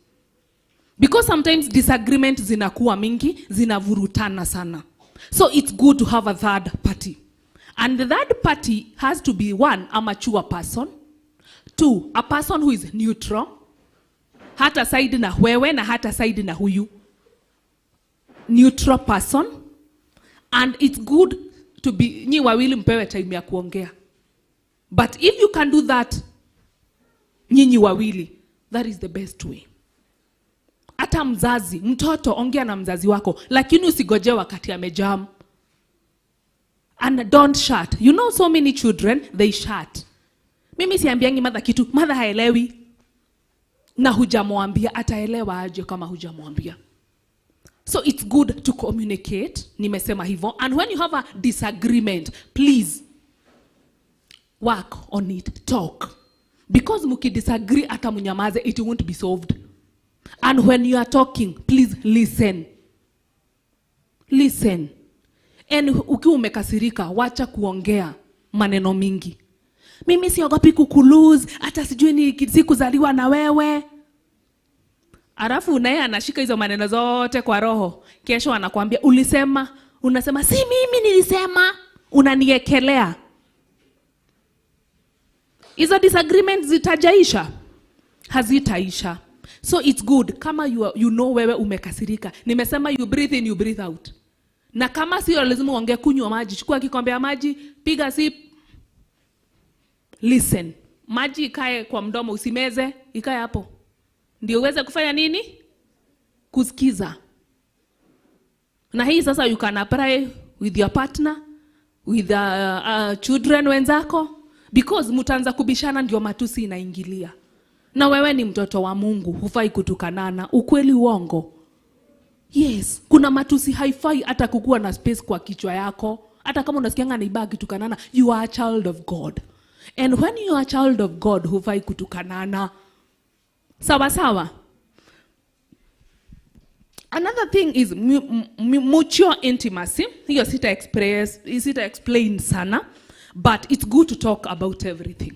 [SPEAKER 6] Because sometimes disagreement zinakuwa mingi, zinavurutana sana. So it's good to have a third party. And the third party has to be, one, a mature person. Two, a person who is neutral. Hata side na wewe na hata side na huyu. Neutral person. And it's good to be, nyi wawili mpewe time ya kuongea. But if you can do that, nyinyi wawili, that is the best way. Hata mzazi, mtoto ongea na mzazi wako, lakini usigoje wakati amejam. And don't shout. You know so many children, they shout. Mimi siambiangi mother kitu, mother haelewi. Na hujamwambia, ataelewa aje kama hujamwambia. So it's good to communicate, nimesema hivyo. And when you have a disagreement, please work on it, talk. Because muki disagree ata munyamaze, it won't be solved. And when you are talking, please listen. Listen. And ukiwa umekasirika, wacha kuongea maneno mingi. Mimi siogopi kukulose, hata sijui ni sikuzaliwa na wewe. Alafu naye anashika hizo maneno zote kwa roho. Kesho anakuambia ulisema, unasema si mimi nilisema, unaniekelea. Hizo disagreements zitajaisha? Hazitaisha. So it's good kama you know wewe umekasirika. Nimesema you breathe in, you breathe out. Na kama sio lazima uongee, kunywa maji, chukua kikombe ya maji, piga sip. Listen. Maji ikae kwa mdomo, usimeze, ikae hapo. Ndio uweze kufanya nini? Kusikiza. Na hii sasa you can apply with your partner, with children wenzako, because mutaanza kubishana ndio matusi inaingilia. Na wewe ni mtoto wa Mungu, hufai kutukanana. Ukweli uongo? Yes, kuna matusi haifai hata kukua na space kwa kichwa yako. Hata kama unasikianga na ibaki tukanana, you are a child of God. And when you are a child of God, hufai kutukanana. Sawa sawa. Another thing is mutual intimacy. Hiyo sita explain sana, but it's good to talk about everything.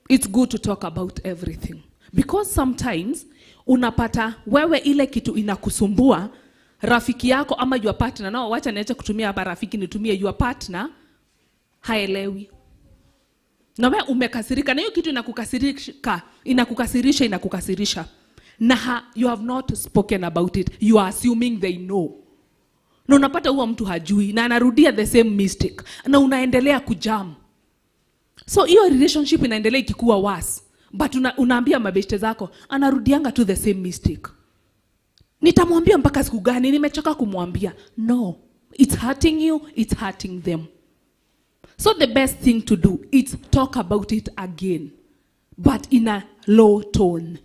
[SPEAKER 6] It's good to talk about everything. Because sometimes unapata wewe ile kitu inakusumbua, rafiki yako ama your partner, na wacha niache kutumia hapa rafiki, nitumie your partner, haelewi. Na wewe umekasirika na hiyo kitu inakukasirisha. Na you have not spoken about it. You are assuming they know. Na unapata huwa mtu hajui na anarudia the same mistake. Na unaendelea kujam. So hiyo relationship inaendelea ikikuwa worse. But unaambia mabeshte zako, anarudianga to the same mistake. Nitamwambia mpaka siku gani? Nimechoka kumwambia. No, it's hurting you, it's hurting them. So the best thing to do is talk about it again, but in a low tone.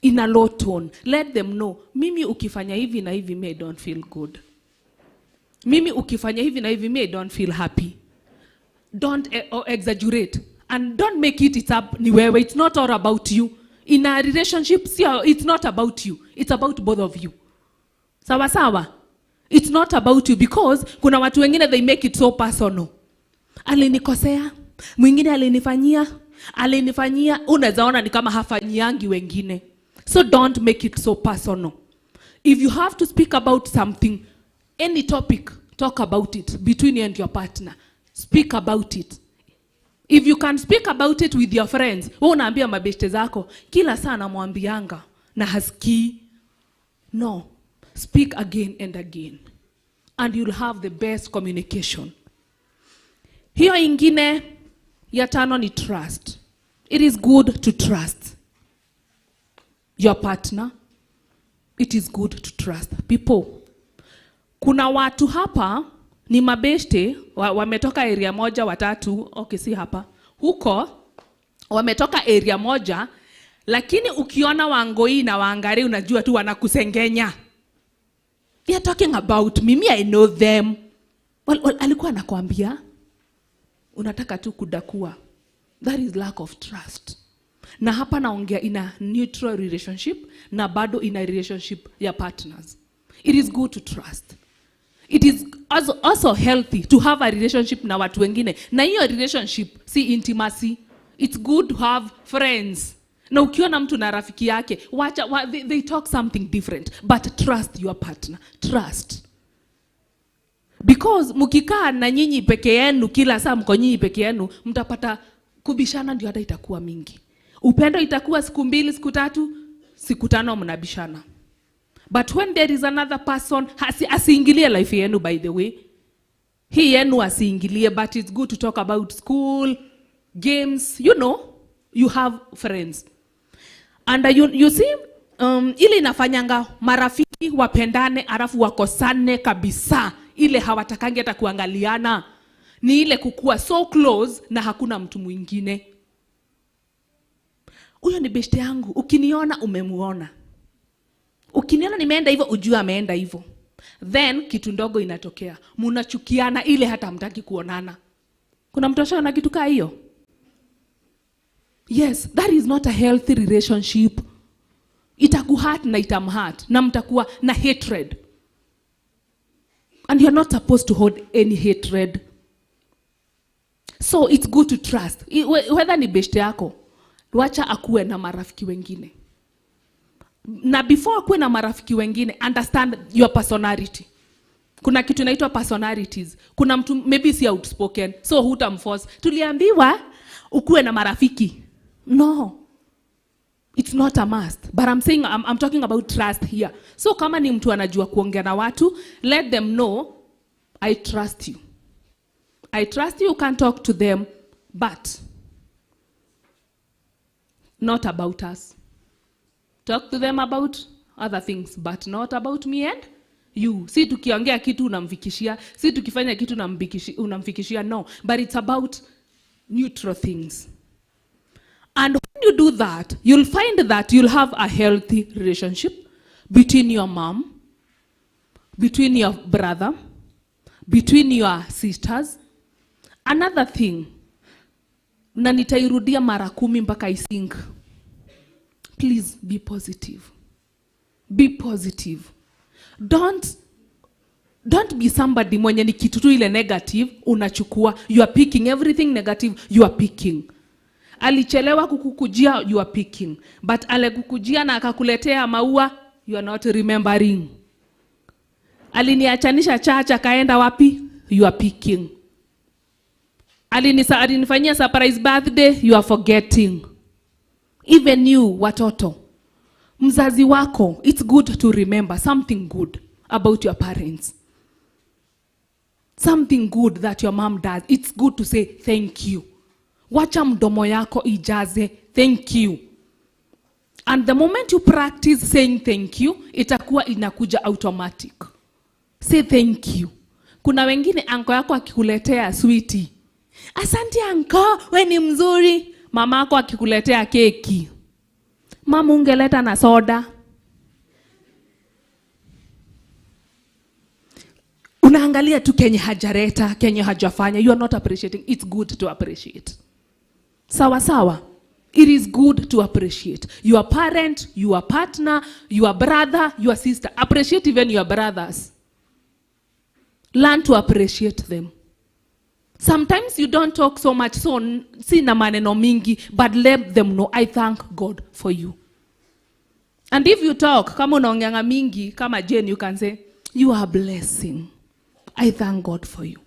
[SPEAKER 6] In a low tone. Let them know, mimi ukifanya hivi na hivi, me don't feel good. Mimi ukifanya hivi na hivi, me don't feel happy. Don't exaggerate. And don't make it's up ni wewe. It's not all about you. In a relationship, it's not about you. It's about both of you. Sawa sawa? It's not about you, because kuna watu wengine they make it so personal. Alinikosea, mwingine alinifanyia, unazaona ni kama hafanyiangi wengine. So don't make it so personal. If you have to speak about something, any topic, talk about it between you and your partner. Speak about it. If you can speak about it with your friends, wewe unaambia mabeshte zako, kila saa namwambianga na hasikii. No. Speak again and again. And you'll have the best communication. Hiyo ingine ya 5 ni trust. It is good to trust your partner. It is good to trust people. Kuna watu hapa ni mabeshte wametoka area moja watatu, okay si hapa. Huko wametoka area moja, lakini ukiona Wangoi na Wangari unajua tu wanakusengenya. They are talking about me. I know them. Well, alikuwa anakuambia unataka tu kudakua. That is lack of trust. Na hapa naongea in a neutral relationship na bado in a relationship ya partners. It is good to trust. It is also healthy to have a relationship na watu wengine. Na hiyo relationship si intimacy. It's good to have friends. Na ukiona mtu na rafiki yake, they talk something different, but trust your partner. Trust. Because mukikaa na nyinyi peke yenu, kila saa mko nyinyi peke yenu, mtapata kubishana, ndio hata itakuwa mingi. Upendo itakuwa siku 2, siku 3, siku 5 mnabishana. But when there is another person, asiingilie life yenu, by the way. Hii yenu asiingilie, but it's good to talk about school, games, you know, you have friends. And you see, ile inafanyanga marafiki wapendane arafu wakosane kabisa. Ile hawatakangi hata kuangaliana. Ni ile kukua so close na hakuna mtu mwingine. Huyo ni beshte yangu. Ukiniona umemuona. Ukiniona nimeenda hivyo, ujua ameenda hivyo. Then kitu ndogo inatokea. Munachukiana ile hata hamtaki kuonana. Kuna mtu ashaona kitu kaa hiyo? Yes, that is not a healthy relationship. Itakuhurt na itamhurt. Na mtakuwa na hatred. And you're not supposed to hold any hatred. So it's good to trust. Whether ni beshte yako, wacha akuwe na marafiki wengine. Na before akuwe na marafiki wengine, understand your personality. Kuna kitu inaitwa personalities. Kuna mtu maybe si outspoken, so hutamforce. Tuliambiwa ukuwe na marafiki. No. It's not a must. But I'm saying, I'm talking about trust here. So kama ni mtu anajua kuongea na watu, let them know, I trust you. I trust you can talk to them, but not about us. Talk to them about other things, but not about me and you. Si tukiongea kitu unamfikishia, si tukifanya kitu unamfikishia, no. But it's about neutral things. And when you do that, you'll find that you'll have a healthy relationship between your mom, between your brother, between your sisters. Another thing, na nitairudia mara 10 mpaka I think. Please be positive. Be positive. Don't be somebody mwenye ni kitu tu ile negative unachukua. You are picking everything negative, you are picking. Alichelewa kukukujia, you are picking. But alikukujia na akakuletea maua, you are not remembering. Aliniachanisha chacha kaenda wapi, you are picking. Alinifanyia surprise birthday, you are forgetting. Even you, watoto. Mzazi wako, it's good to remember something good about your parents. Something good that your mom does. It's good to say thank you. Wacha mdomo yako ijaze thank you. And the moment you practice saying thank you, itakuwa inakuja automatic. Say thank you. Kuna wengine anko yako akikuletea sweetie, asante anko, we ni mzuri. Mama yako akikuletea keki, mama ungeleta na soda. Unaangalia tu kenye hajareta, kenye hajafanya. You are not appreciating. It's good to appreciate. Sawa sawa. It is good to appreciate your parent, your partner, your brother, your sister. Appreciate even your brothers. Learn to appreciate them. Sometimes you don't talk so much, so sina maneno mingi, but let them know, I thank God for you. And if you talk, kama unaongeanga mingi, kama Jane, you can say, you are a blessing. I thank God for you.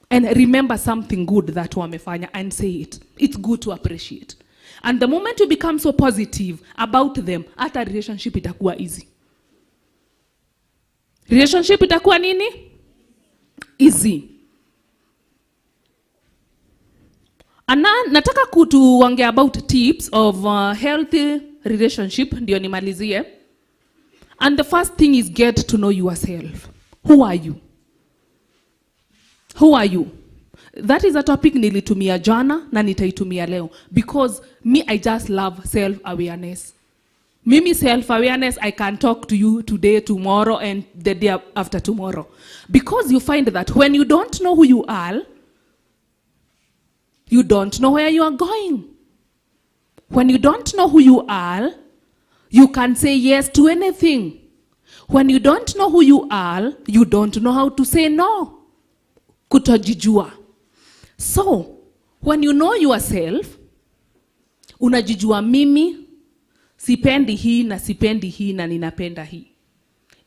[SPEAKER 6] And remember something good that wamefanya and say it. It's good to appreciate. And the moment you become so positive about them, hata relationship itakuwa easy. Relationship itakuwa nini? Easy. Ana nataka kutuongea about tips of healthy relationship, ndio nimalizie. And the first thing is get to know yourself. Who are you? Who are you? That is a topic nilitumia jana na nitaitumia leo. Because me, I just love self-awareness. Mimi self-awareness, I can talk to you today, tomorrow, and the day after tomorrow. Because you find that when you don't know who you are, you don't know where you are going. When you don't know who you are, you can say yes to anything. When you don't know who you are, you don't know how to say no. Kutojijua. So, when you know yourself, unajijua mimi, sipendi hii na sipendi hii na ninapenda hii.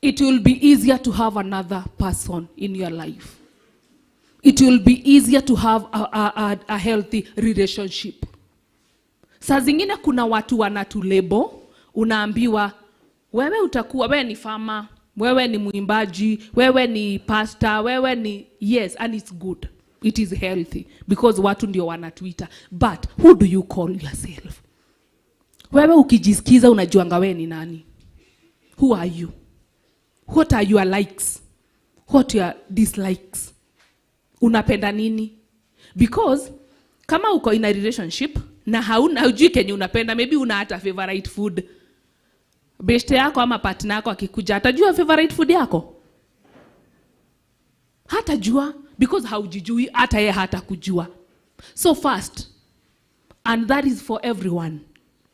[SPEAKER 6] It will be easier to have another person in your life. It will be easier to have a healthy relationship. Saa zingine kuna watu wanatulebo, unaambiwa, wewe utakuwa, wewe ni farmer, wewe ni muimbaji, wewe ni pastor, wewe ni, yes, and it's good. It is healthy because watu ndio wanatuita. But who do you call yourself? Wewe ukijisikiza unajuanga wewe ni nani? Who are you? What are your likes? What are your dislikes? Unapenda nini? Because kama uko in a relationship na hujui kenye unapenda, maybe una hata favorite food. Beshte yako ama partner yako akikuja, atajua favorite food yako? Hatajua, because haujijui, hata yeye hatakujua. So first, and that is for everyone,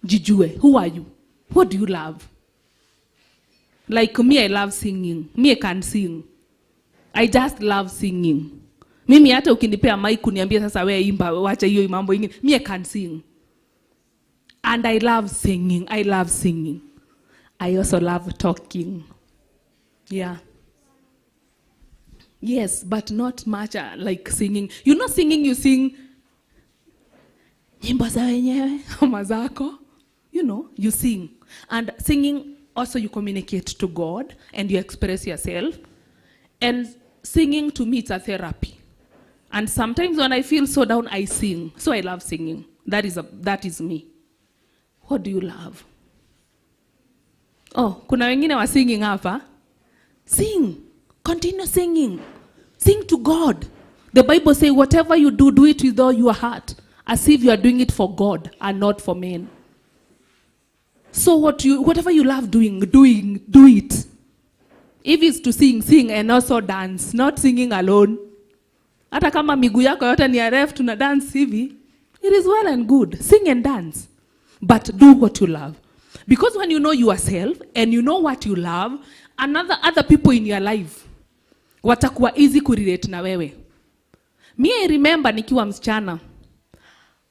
[SPEAKER 6] jijue. Who are you? What do you love? Like me, I love singing. Me, I can sing. I just love singing. Mimi hata ukinipea mic kuniambia sasa wewe imba, wacha hiyo mambo ingine. Me, I can sing. And I love singing. I love singing. I also love talking. Yeah. Yes, but not much like singing. You know singing, you sing nyimbo za wenyewe, mazako. You know, you sing. And singing, also you communicate to God and you express yourself. And singing to me, it's a therapy. And sometimes when I feel so down, I sing. So I love singing. That is me. What do you love? Oh, kuna wengine wa singing hapa. Sing. Continue singing. Sing to God. The Bible says, whatever you do, do it with all your heart. As if you are doing it for God and not for men. So whatever you love doing, do it. If it's to sing, sing and also dance. Not singing alone. Hata kama miguu yako yote ni ya left na dance hivi, it is well and good. Sing and dance. But do what you love. Because when you know yourself and you know what you love, other people in your life watakuwa easy kurelate na wewe. Me, I remember nikiwa msichana,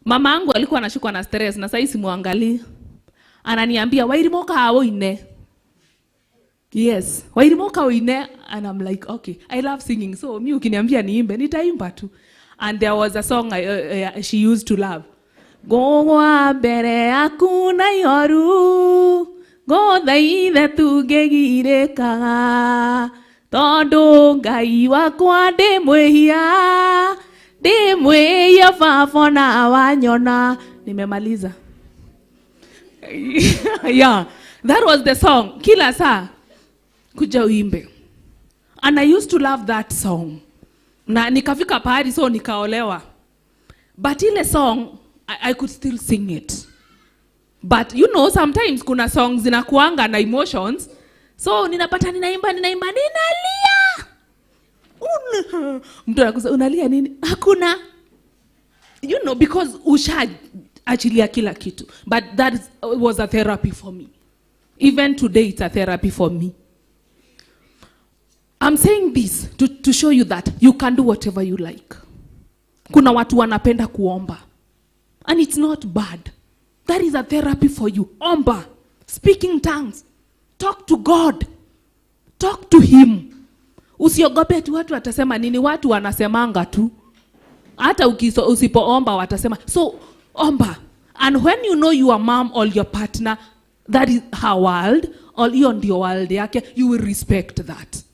[SPEAKER 6] mama yangu alikuwa anashikwa na stress na sasa simuangalie. Ananiambia wairimoka hwa-ini. Yes, wairimoka hwa-ini, and I'm like, okay, I love singing. So me ukiniambia niimbe, nitaimba tu. And there was a song she used to love. Gowa bere akuna yoru, go thaithe tungegirĩkaga, tondu Ngai wakwa ndĩmwĩhia baba na wanyona. Nimemaliza. Yeah, that was the song. Kila saa kuja uimbe. And I used to love that song. Na nikafika pahali so nikaolewa. But ile song I could still sing it. But you know, sometimes kuna songs zinakuanga na emotions. So ninapata ninaimba ninalia. Mtu anakuza unalia nini? Hakuna. You know, because achilia kila kitu. But that was a therapy for me. Even today it's a therapy for me. I'm saying this to show you that you can do whatever you like. Kuna watu wanapenda kuomba. And it's not bad. That is a therapy for you. Omba. Speaking tongues. Talk to God. Talk to him. Usiogope tu watu watasema nini, watu wanasemanga tu. Hata usipoomba watasema. So, omba. And when you know your mom or your partner, that is her world, or hiyo ndio world yake, you will respect that.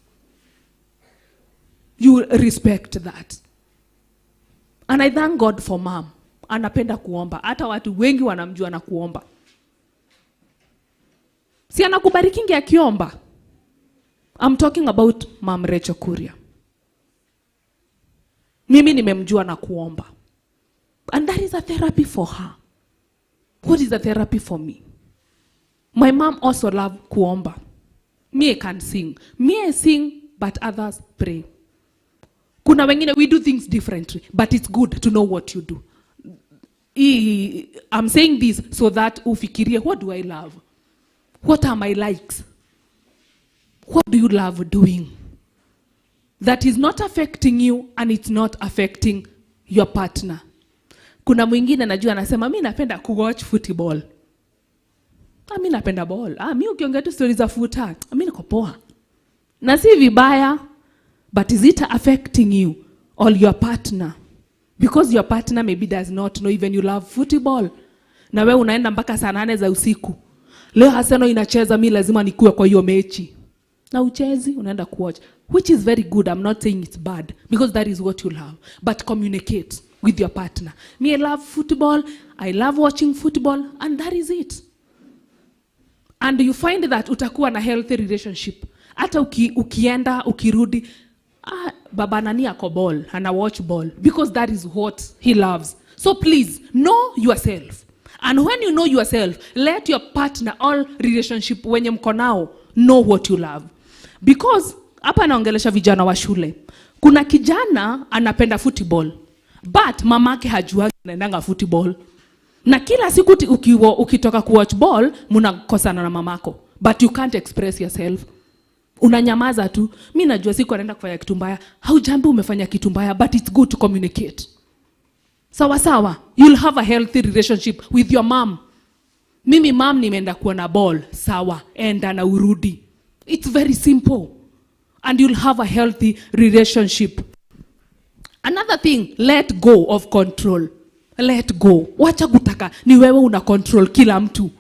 [SPEAKER 6] You will respect that. And I thank God for mom. Anapenda kuomba. Hata watu wengi wanamjua na kuomba. Si anakubarikingi akiomba. I'm talking about Mom Rachel Kuria. Mimi nimemjua na kuomba. And that is a therapy for her. What is a therapy for me? My mom also loved kuomba. Me I can sing. Me I sing, but others pray. Kuna wengine we do things differently, but it's good to know what you do. I'm saying this so that ufikirie, what do I love? What are my likes? What do you love doing? That is not affecting you and it's not affecting your partner. Kuna mwingine najua anasema mimi napenda kuwatch football. Mimi napenda ball. Mimi ukiongea tu stories za futa, mimi niko poa. Na si vibaya, but is it affecting you or your partner? Because your partner maybe does not know even you love football. Na wewe unaenda mpaka saa 8 za usiku. Leo Arsenal inacheza, mimi lazima nikuwe kwa hiyo mechi. Na uchezi unaenda kuwatch, which is very good. I'm not saying it's bad because that is what you love. But communicate with your partner. Me, I love football. I love watching football, and that is it. And you find that utakuwa na healthy relationship. Hata ukienda, ukirudi, baba nani ako ball, ana watch ball because that is what he loves. So please know yourself. And when you know yourself, let your partner or relationship wenye mko nao know what you love. Because hapa naongelesha vijana wa shule. Kuna kijana anapenda football, but mamake hajua anaendanga football. Na kila siku ukitoka kuwatch ball, mnakosana na mamako. But you can't express yourself. Unanyamaza tu. Mimi najua siku anaenda kufanya kitu mbaya. Haujambi umefanya kitu mbaya, but it's good to communicate. Sawa sawa. You'll have a healthy relationship with your mom. Mimi mom nimeenda kuona ball. Sawa. Enda na urudi. It's very simple. And you'll have a healthy relationship. Another thing, let go of control. Let go. Wacha kutaka ni wewe una control kila mtu.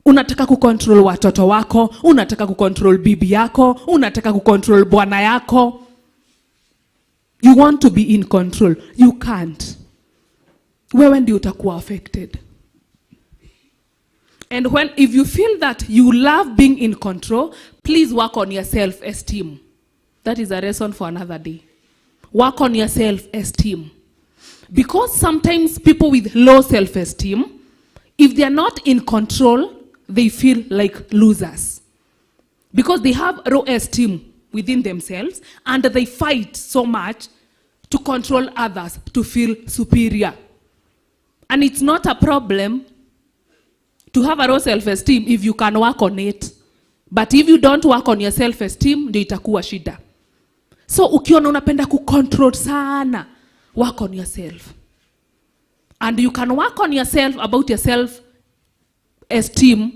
[SPEAKER 6] Unataka kucontrol watoto wako, unataka kucontrol bibi yako, unataka kucontrol bwana yako. You want to be in control. You can't. Wewe ndio utakuwa affected. And if you feel that you love being in control, please work on your self-esteem. That is a lesson for another day. Work on your self-esteem. Because sometimes people with low self-esteem, if they are not in control, they feel like losers. Because they have low esteem within themselves, and they fight so much to control others, to feel superior. And it's not a problem to have a low self-esteem if you can work on it. But if you don't work on your self-esteem, ndio itakuwa shida. So ukiona unapenda kucontrol sana, work on yourself. And you can work on yourself about your self-esteem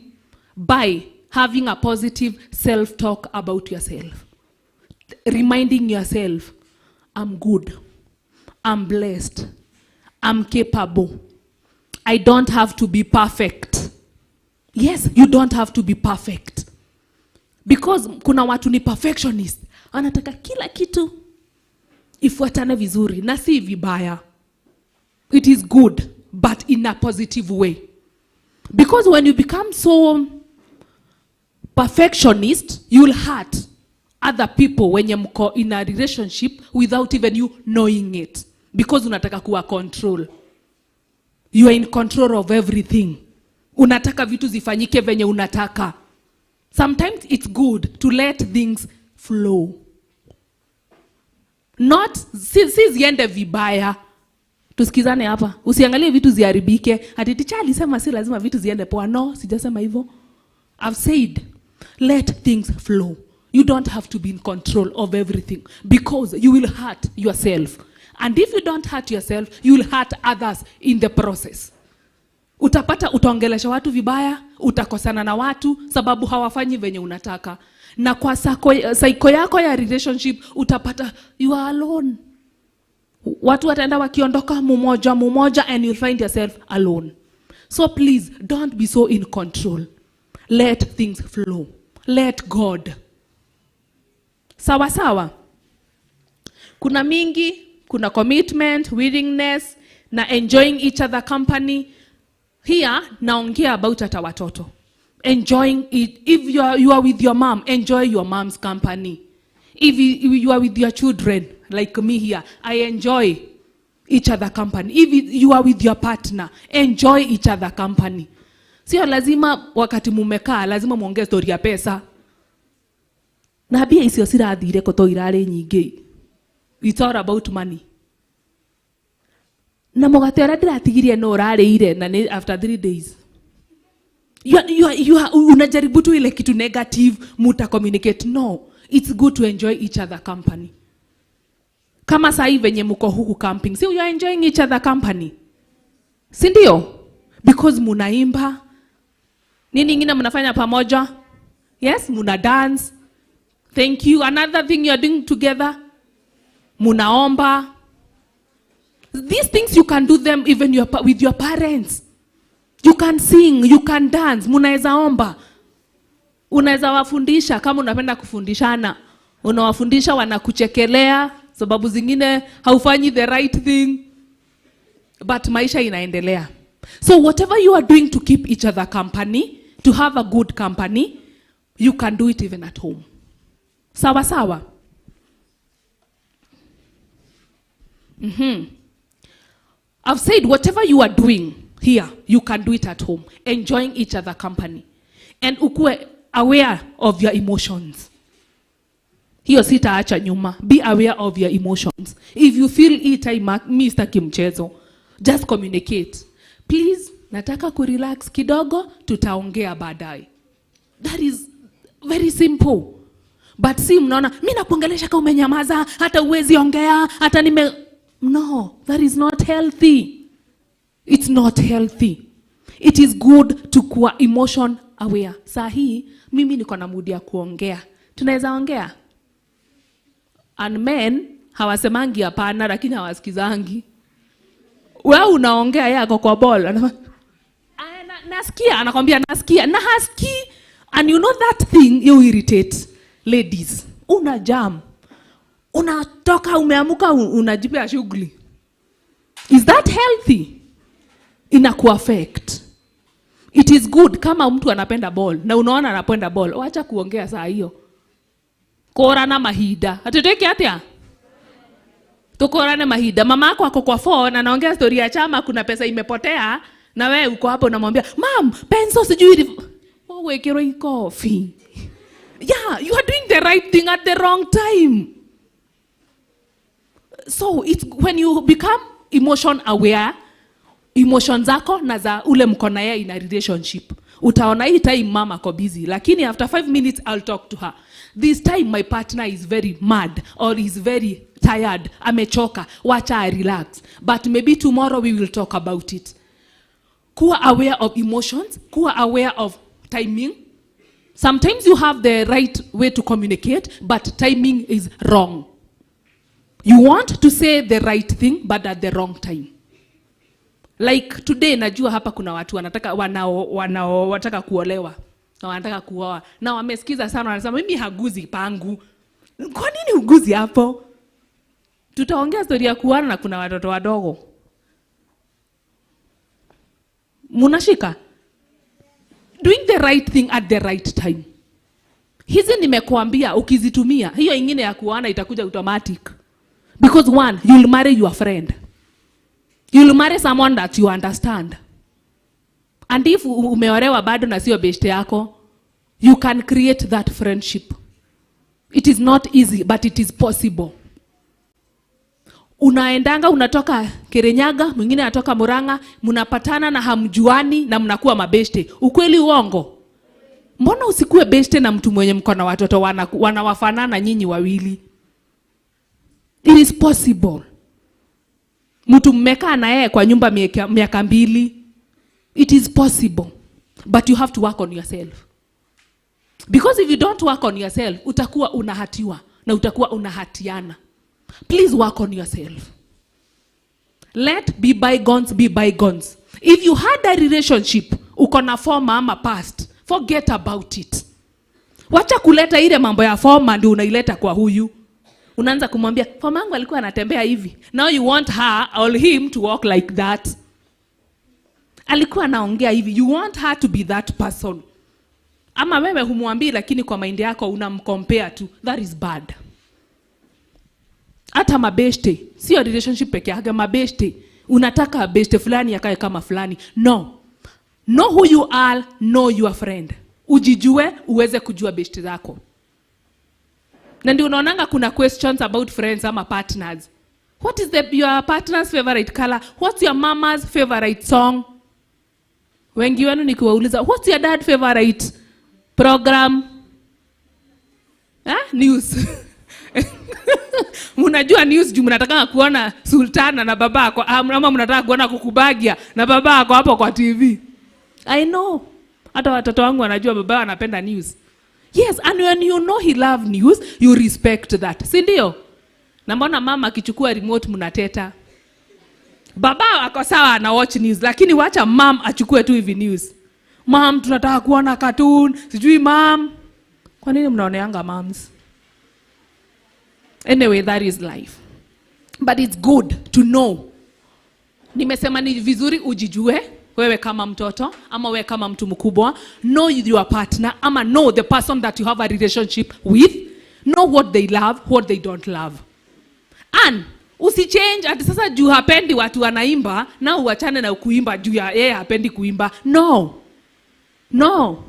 [SPEAKER 6] by having a positive self-talk about yourself. Reminding yourself, I'm good, I'm blessed, I'm capable. I don't have to be perfect. Yes, you don't have to be perfect. Because kuna watu ni perfectionist. Anataka kila kitu ifuatane vizuri. Na si vibaya. It is good, but in a positive way. Because when you become so perfectionist, you'll hurt other people when you're in a relationship without even you knowing it. Because unataka kuwa control. You are in control of everything. Unataka vitu zifanyike venye unataka. Sometimes it's good to let things flow. Not, si ziende vibaya. Tusikizane hapa. Usiangalie vitu ziharibike. Ati teacher alisema si lazima vitu ziende poa. No, sijasema hivyo. I've said, let things flow. You don't have to be in control of everything. Because you will hurt yourself. And if you don't hurt yourself, you will hurt others in the process. Utapata utaongelesha watu vibaya, utakosana na watu sababu hawafanyi venye unataka. Na kwa psycho yako ya relationship utapata you are alone. Watu wataenda wakiondoka mmoja and you'll find yourself alone. So please don't be so in control. Let things flow. Let God. Sawa sawa. Kuna mingi, kuna commitment, willingness, na enjoying each other company. Here, naongea about hata watoto. Enjoying it. If you are with your mom, enjoy your mom's company. If you are with your children, like me here, I enjoy each other company. If you are with your partner, enjoy each other company. Sio lazima wakati mumekaa, lazima muongee story ya pesa. Na bia isio sirathire koto irare nyingi. It's all about money. Na mugate ora ndiratigirie no rarĩire na after 3 days. You unajaribu tu ile kitu negative muta communicate. No, it's good to enjoy each other company. Kama sai venye mko huku camping, see you are enjoying each other company. Si ndio? Because munaimba. Nini ingine mnafanya pamoja? Yes, muna dance. Thank you. Another thing you are doing together. Munaomba. These things you can do them even with your parents. You can sing, you can dance, munaeza omba. Unaeza wafundisha kama unapenda kufundishana. Unawafundisha wanakuchekelea sababu zingine haufanyi the right thing. But maisha inaendelea. So whatever you are doing to keep each other company, to have a good company, you can do it even at home. Sawa sawa. I've said whatever you are doing here, you can do it at home. Enjoying each other company. And ukue aware of your emotions. Hiyo sitaacha nyuma. Be aware of your emotions. If you feel mi sitaki mchezo, just communicate. Please, nataka kurelax kidogo, tutaongea baadaye. That is very simple. But si mnaona, mimi nakuongelesha kama umenyamaza, hata uwezi ongea, hata No, that is not healthy. It's not healthy. It is good to kuwa emotion aware. Sahi, mimi niko na mood ya kuongea. Tunaweza ongea? And men, hawasemangi hapana, lakini hawasikizangi. Wewe unaongea yako kwa ball. Nasikia, anakwambia nasikia. Na haski. And you know that thing, you irritate ladies. Una jam. Unatoka umeamuka unajipea shughuli. Is that healthy? Inakuaffect. It is good kama mtu anapenda ball na unaona anapenda ball, wacha kuongea saa hiyo. Korana mahida. Hatuteki atia? Tukorane mahida. Mama yako ako kwa phone anaongea story ya chama, kuna pesa imepotea na wewe uko hapo unamwambia, "Mom, pencil sijui." Wewe kero coffee. Yeah, you are doing the right thing at the wrong time. So it's when you become emotion aware, emotions zako na za ule mko na yeye in a relationship. Utaona hii time mama ko busy, lakini after 5 minutes I'll talk to her. This time my partner is very mad or is very tired, amechoka, wacha I relax. But maybe tomorrow we will talk about it. Kuwa aware of emotions, kuwa aware of timing. Sometimes you have the right way to communicate, but timing is wrong. You want to say the right thing, but at the wrong time. Like today, najua hapa kuna watu wanataka kuolewa. Na wanataka kuoa. Na wamesikiza sana, wanasema mimi haguzi pangu. Kwa nini uguzi hapo? Tutaongea story ya kuoana na kuna watoto wadogo. Munashika? Doing the right thing at the right time. Hizi nimekuambia ukizitumia, hiyo ingine ya kuana itakuja automatic. Because one, you'll marry your friend. You'll marry someone that you understand. And if umeolewa bado na sio beshte yako, you can create that friendship. It is not easy, but it is possible. Unaendanga, unatoka Kirinyaga, mwingine anatoka Murang'a, mnapatana na hamjuani na mnakuwa mabeshte. Ukweli uongo? Mbona usikue beshte na mtu mwenye mko na watoto wanawafanana nyinyi wawili? It is possible. Mtu mmekaa na yeye kwa nyumba miaka 2. It is possible. But you have to work on yourself. Because if you don't work on yourself, utakuwa unahatiwa na utakuwa unahatiana. Please work on yourself. Let be bygones be bygones. If you had a relationship, uko na former ama past, forget about it. Wacha kuleta ile mambo ya former ndio unaileta kwa huyu. Unaanza kumwambia, former wangu alikuwa anatembea hivi. Now you want her or him to walk like that. Alikuwa anaongea hivi. You want her to be that person. Ama wewe humwambii lakini kwa mind yako unamcompare tu. That is bad. Hata mabeshte, sio relationship peke yake, mabeshte. Unataka beshte fulani akae kama fulani. No. Know who you are, know your friend. Ujijue, uweze kujua beshte zako. Na ndio unaonanga kuna questions about friends ama partners. What is your partner's favorite color? What's your mama's favorite song? Wengi wenu nikiwauliza, what's your dad's favorite program? News. Mnajua news juu mnataka kuona Sultana na babako ama mnataka kuona Kukubagia na babako hapo kwa TV. I know. Hata watoto wangu wanajua baba anapenda news. Yes, and when you know he love news, you respect that. Si ndio? Na mbona mama akichukua remote mnateta? Baba ako sawa na watch news, lakini wacha mom achukue tu hivi news. Mom, tunataka kuona cartoon. Sijui mom. Kwa nini mnaoneanga moms? Anyway, that is life. But it's good to know. Nimesema ni vizuri ujijue, wewe kama mtoto, ama wewe kama mtu mkubwa. Know your partner, ama know the person that you have a relationship with. Know what they love, what they don't love. And usichange ati sasa juu hapendi watu wanaimba, na uachane na kuimba juu ya yeye hapendi kuimba. No. No.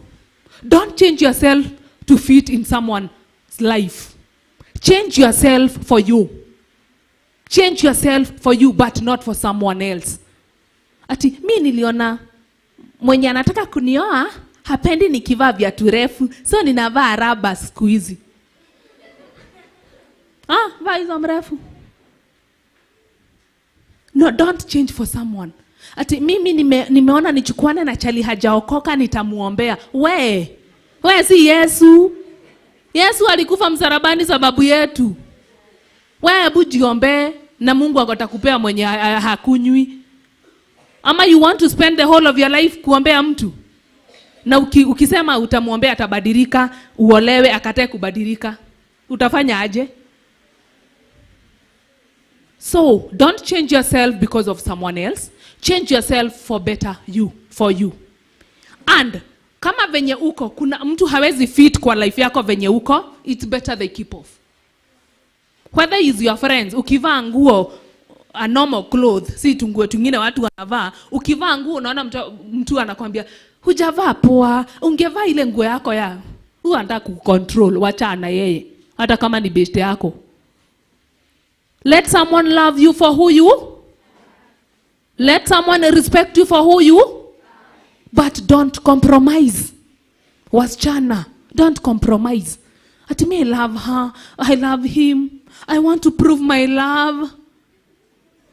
[SPEAKER 6] Don't change yourself to fit in someone's life. Change yourself for you. Change yourself for you, but not for someone else. Ati, mi niliona mwenye anataka kunioa, hapendi nikivaa viatu refu, so ninavaa raba siku hizi. Vaa hizo mrefu. No, don't change for someone. Ati, mimi nimeona nichukuane na chali hajaokoka nitamuombea. We si Yesu. Yesu alikufa msalabani sababu yetu. Wewe hebu jiombe na Mungu atakupea mwenye hakunywi. Ama you want to spend the whole of your life kuombea mtu? Na ukisema utamuombea atabadilika, uolewe akatae kubadilika. Utafanya aje? So, don't change yourself because of someone else. Change yourself for better for you. And kama venye uko, kuna mtu hawezi fit kwa life yako venye uko, it's better they keep off. Whether is your friends, ukivaa nguo a normal clothes, si tunguo tungine watu wanavaa, ukivaa nguo unaona mtu anakuambia, hujavaa poa, ungevaa ile nguo yako ya. Huyu anataka kucontrol, wacha na yeye, hata kama ni best yako. Let someone love you for who you. Let someone respect you for who you. But don't compromise. Wasichana, don't compromise. Ati me love her, I love him, I want to prove my love.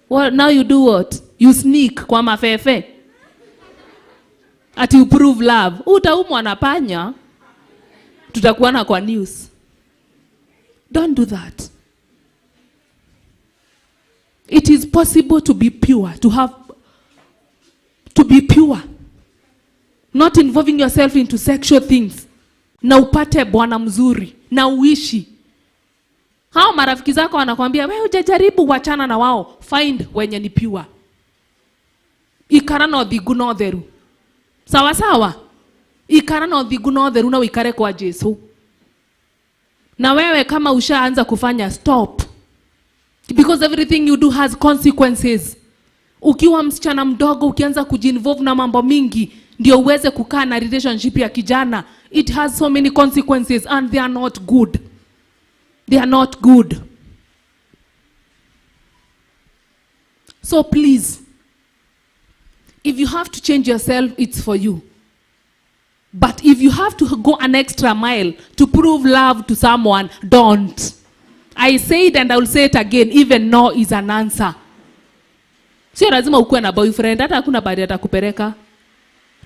[SPEAKER 6] Well, now you do what? You sneak kwa mafefe. Ati you prove love. Utaumwa na panya. Tutakuana kwa news. Don't do that. It is possible to be pure, to be pure. Not involving yourself into sexual things. Na upate bwana mzuri. Na uishi. Hao marafiki zako wanakuambia, wewe hujajaribu, wachana na wao. Find wenye ni pure. Ikara no thigu no theru. Sawa sawa. ikara na uthingu na utheru na uikare kwa Jesu. Na wewe kama ushaanza kufanya, stop, because everything you do has consequences. Ukiwa msichana mdogo ukianza kujinvolve na mambo mingi ndio uweze kukaa na relationship ya kijana, it has so many consequences and they are not good. They are not good. So please, if you have to change yourself, it's for you. But if you have to go an extra mile to prove love to someone, don't. I say it and I will say it again, even no is an answer. Sio lazima ukuwe na boyfriend, hata hakuna badi atakupeleka.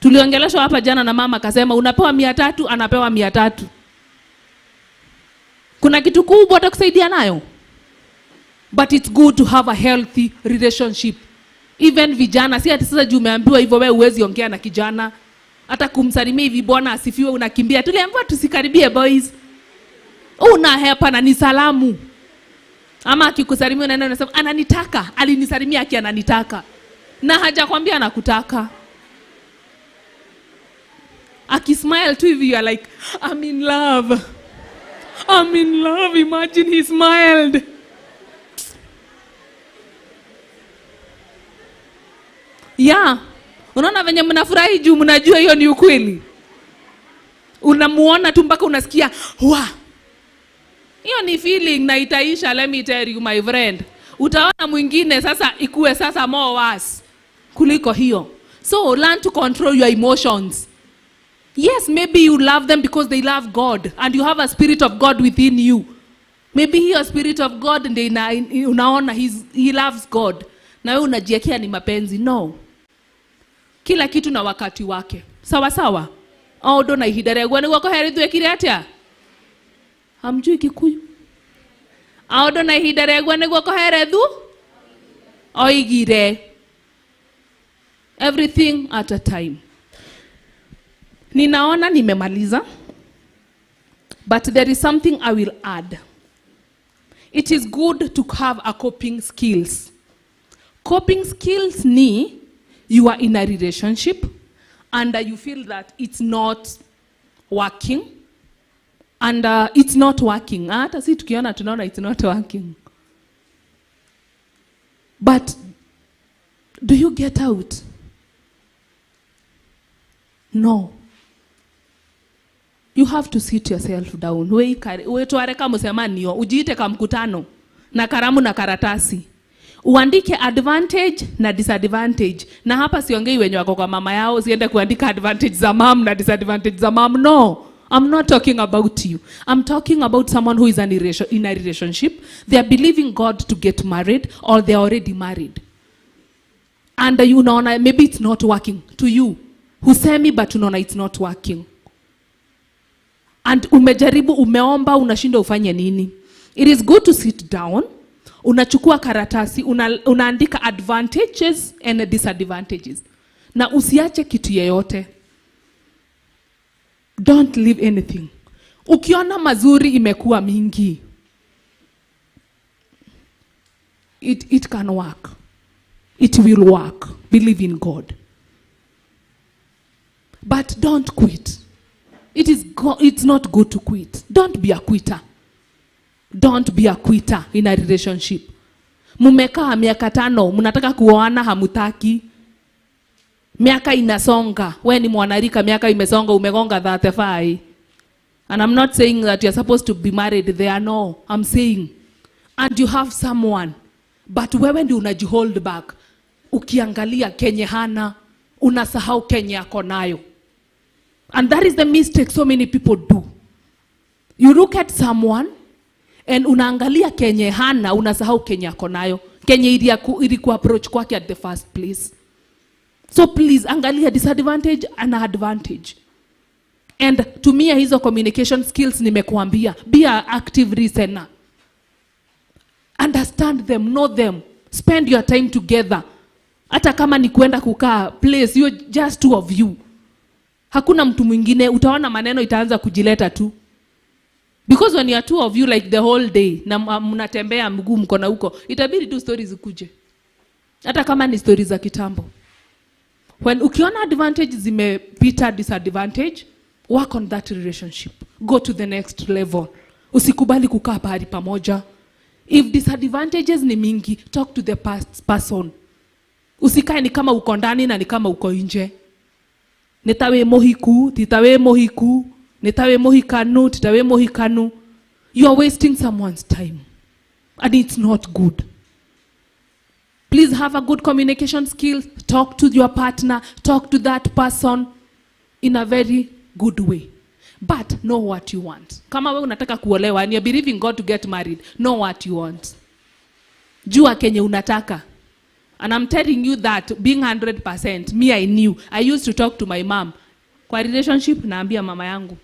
[SPEAKER 6] Tuliongeleshwa hapa jana na mama akasema unapewa 300, anapewa 300. Kuna kitu kubwa atakusaidia nayo? But it's good to have a healthy relationship. Even vijana, si ati sasa juu umeambiwa hivyo wewe uwezi ongea na kijana. Hata kumsalimia hivi bwana asifiwe unakimbia. Tuliambiwa tusikaribie boys. Unahepa na ni salamu. Ama akikusalimia unaenda unasema ananitaka, alinisalimia aki ananitaka. Na hajakwambia anakutaka. Akismile tu hivi you are like, I'm in love. I'm in love. Imagine he smiled. Yeah. Unaona venye mnafurahi juu mnajua hiyo ni ukweli. Unamuona tu mpaka unasikia, "Wa." Hiyo ni feeling na itaisha, let me tell you my friend. Utaona mwingine sasa ikue sasa more worse kuliko hiyo. So learn to control your emotions. Yes, maybe you love them because they love God and you have a spirit of God within you. Maybe your spirit of God ndio unaona he loves God. Na wewe unajiekea ni mapenzi. No. Kila kitu na wakati wake. Sawa sawa? Odo na ihidare gwa niguo koherithwe ekire atia? Hamjui Kikuyu? Odo na ihidare gwa niguo koherethu? Oigire. Everything at a time. Ninaona nimemaliza. But there is something I will add. It is good to have a coping skills. Coping skills ni you are in a relationship and you feel that it's not working and it's not working. Hata si tukiona tunaona it's not working. But do you get out? No. You have to sit yourself down. We tuareka musemanio, ujiite ka mkutano na karamu na karatasi. Uandike advantage na disadvantage. Na hapa siongei wenye wako kwa mama yao, siende kuandika advantage za mom na disadvantage za mom. No. I'm not talking about you. I'm talking about someone who is in a relationship. They are believing God to get married or they are already married. And you know, maybe it's not working to you. Husemi but unaona it's not working. And umejaribu, umeomba, unashinda ufanye nini? It is good to sit down. Unachukua karatasi, unaandika advantages and disadvantages. Na usiache kitu yeyote. Don't leave anything. Ukiona mazuri imekuwa mingi, it can work. It will work. Believe in God. But don't quit. It's not good to quit. Don't be a quitter. Don't be a quitter in a relationship. Mumekaa miaka 5, mnataka kuoana hamutaki. Miaka inasonga. Wewe ni mwanarika, miaka imesonga, umegonga 35. And I'm not saying that you're supposed to be married there, no. I'm saying, and you have someone, but wewe ndio unajihold back. Ukiangalia kenye hana, unasahau kenye ako nayo. And that is the mistake so many people do. You look at someone and unaangalia kenye hana, unasahau kenye ako nayo. Kenye iliku approach kwake at the first place. So please, angalia disadvantage and advantage. And tumia hizo communication skills nimekuambia. Be an active listener. Understand them, know them. Spend your time together. Hata kama ni kuenda kukaa place, you're just 2 of you. Hakuna mtu mwingine, utaona maneno itaanza kujileta tu. Because when you are 2 of you like the whole day, na mnatembea mguu mkona huko, itabidi tu stories zikuje. Hata kama ni stories za kitambo. When ukiona advantage zimepita disadvantage, work on that relationship. Go to the next level. Usikubali kukaa pahali pamoja. If disadvantages ni mingi, talk to the person. Usikae ni kama uko ndani na ni kama uko nje. Nitawe mohiku, titawe mohiku, nitawe mohikanu, titawe mohikanu. You are wasting someone's time. And it's not good. Please have a good communication skill. Talk to your partner. Talk to that person in a very good way. But know what you want. Kama wewe unataka kuolewa and you're believing God to get married, know what you want. Jua kenye unataka. And I'm telling you that being 100%, me I knew. I used to talk to my mom. Kwa relationship naambia mama yangu.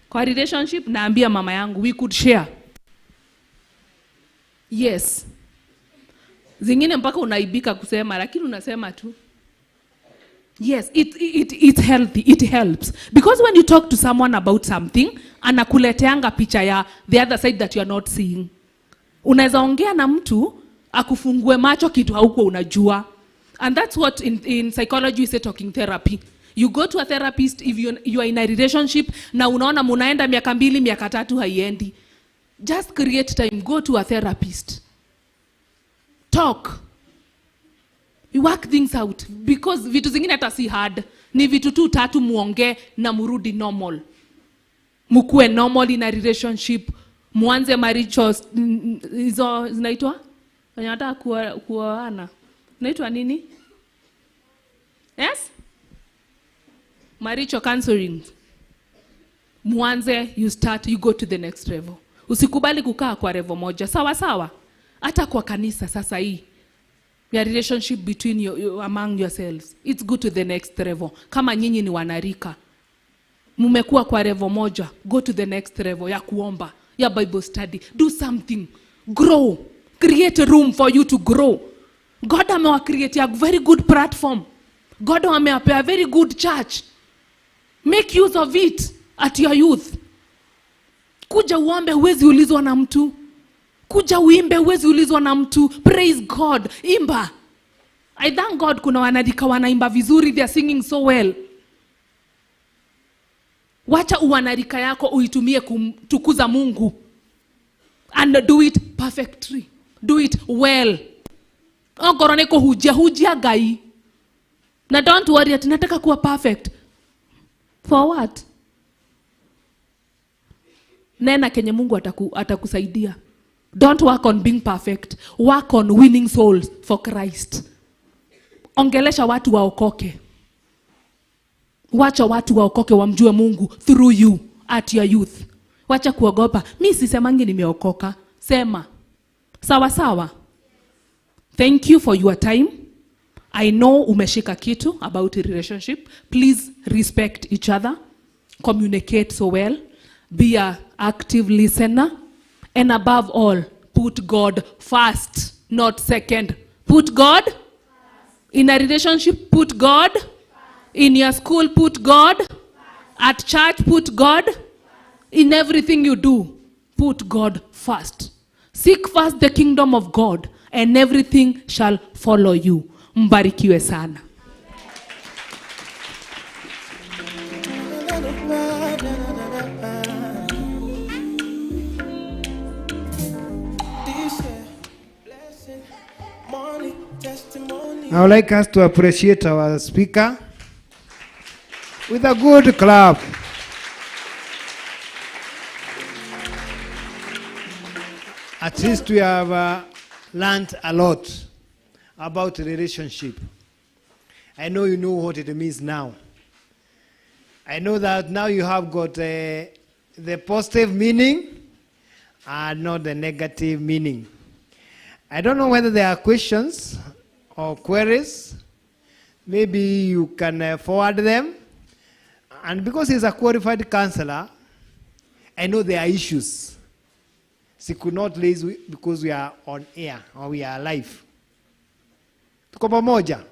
[SPEAKER 6] Kwa relationship naambia mama yangu. We could share. Yes. Zingine mpaka unaibika kusema, lakini unasema tu. Yes, it's healthy, it helps. Because when you talk to someone about something, anakuleteanga picha ya the other side that you are not seeing. Unaweza ongea na mtu, akufungue macho kitu hauko unajua. And that's what in psychology we say talking therapy. You go to a therapist if you are in a relationship, na unaona munaenda miaka 2, miaka 3 haiendi. Just create time, go to a therapist. Talk. You work things out. Because vitu zingine hata si hard. Ni vitu 2-3 muonge na murudi normal. Mukue normal in a relationship. Muanze marichos. Hizo zinaitwa? Wanataka kuoana. Inaitwa nini? Yes? Maricho counseling. Muanze, you start, you go to the next level. Usikubali kukaa kwa level moja. Sawa sawa. Hata kwa kanisa sasa hii. Your relationship between you among yourselves. It's good to the next level. Kama nyinyi ni wanarika. Mumekuwa kwa level moja. Go to the next level ya kuomba. Ya Bible study. Do something. Grow. Create a room for you to grow. God amewa create a very good platform. God amewapea a very good church. Make use of it at your youth. Kuja uombe huwezi ulizwa na mtu. Kuja uimbe huwezi ulizwa na mtu. Praise God. Imba. I thank God kuna wanadika wanaimba vizuri. They are singing so well. Wacha uwanarika yako uitumie kumtukuza Mungu. And do it perfectly. Do it well. Ogoroneko hujia gai. Na don't worry ati nataka kuwa perfect. For what? Nena kenye Mungu atakusaidia. Don't work on being perfect. Work on winning souls for Christ. Ongelesha watu waokoke. Wacha watu waokoke wamjue Mungu through you at your youth. Wacha kuogopa. Mimi sisemangi nimeokoka. Sema. Sawa sawa. Thank you for your time. I know umeshika kitu about a relationship. Please respect each other. Communicate so well. Be an active listener. And above all, put God first, not second. Put God first. In a relationship, put God first. In your school, put God first. At church, put God first. In everything you do, put God first. Seek first the kingdom of God, and everything shall follow you. Mbarikiwe sana.
[SPEAKER 5] I would like us to appreciate our speaker with a good clap. At least we have learned a lot about relationship. I know you know what it means now. I know that now you have got the positive meaning and not the negative meaning. I don't know whether there are questions or queries. Maybe you can forward them. And because he's a qualified counselor, I know there are issues. She could not raise because we are on air or we are live. Tuko pamoja.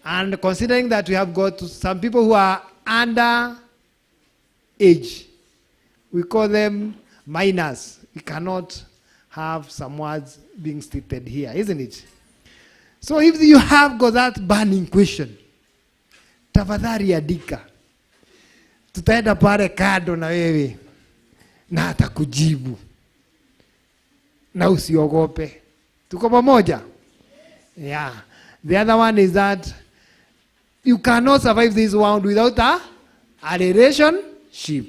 [SPEAKER 5] And considering that we have got some people who are under age, we call them minors. We cannot have some words being stated here, isn't it? So if you have got that burning question, tafadhali andika. Tutaenda pale kado na wewe na atakujibu. Na usiogope. Tuko pamoja? Yeah. The other one is that you cannot survive this world without a relationship.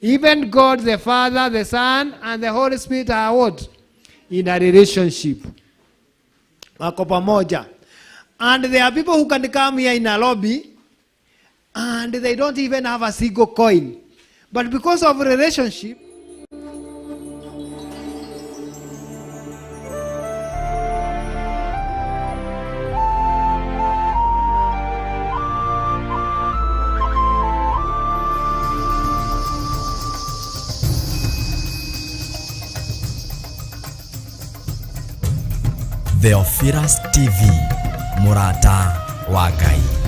[SPEAKER 5] Even God the Father, the Son, and the Holy Spirit are what? In a relationship. Wako pamoja. And there are people who can come here in a lobby and they don't even have a single coin. But because of relationship,
[SPEAKER 7] Theophilus TV, Murata wa Ngai.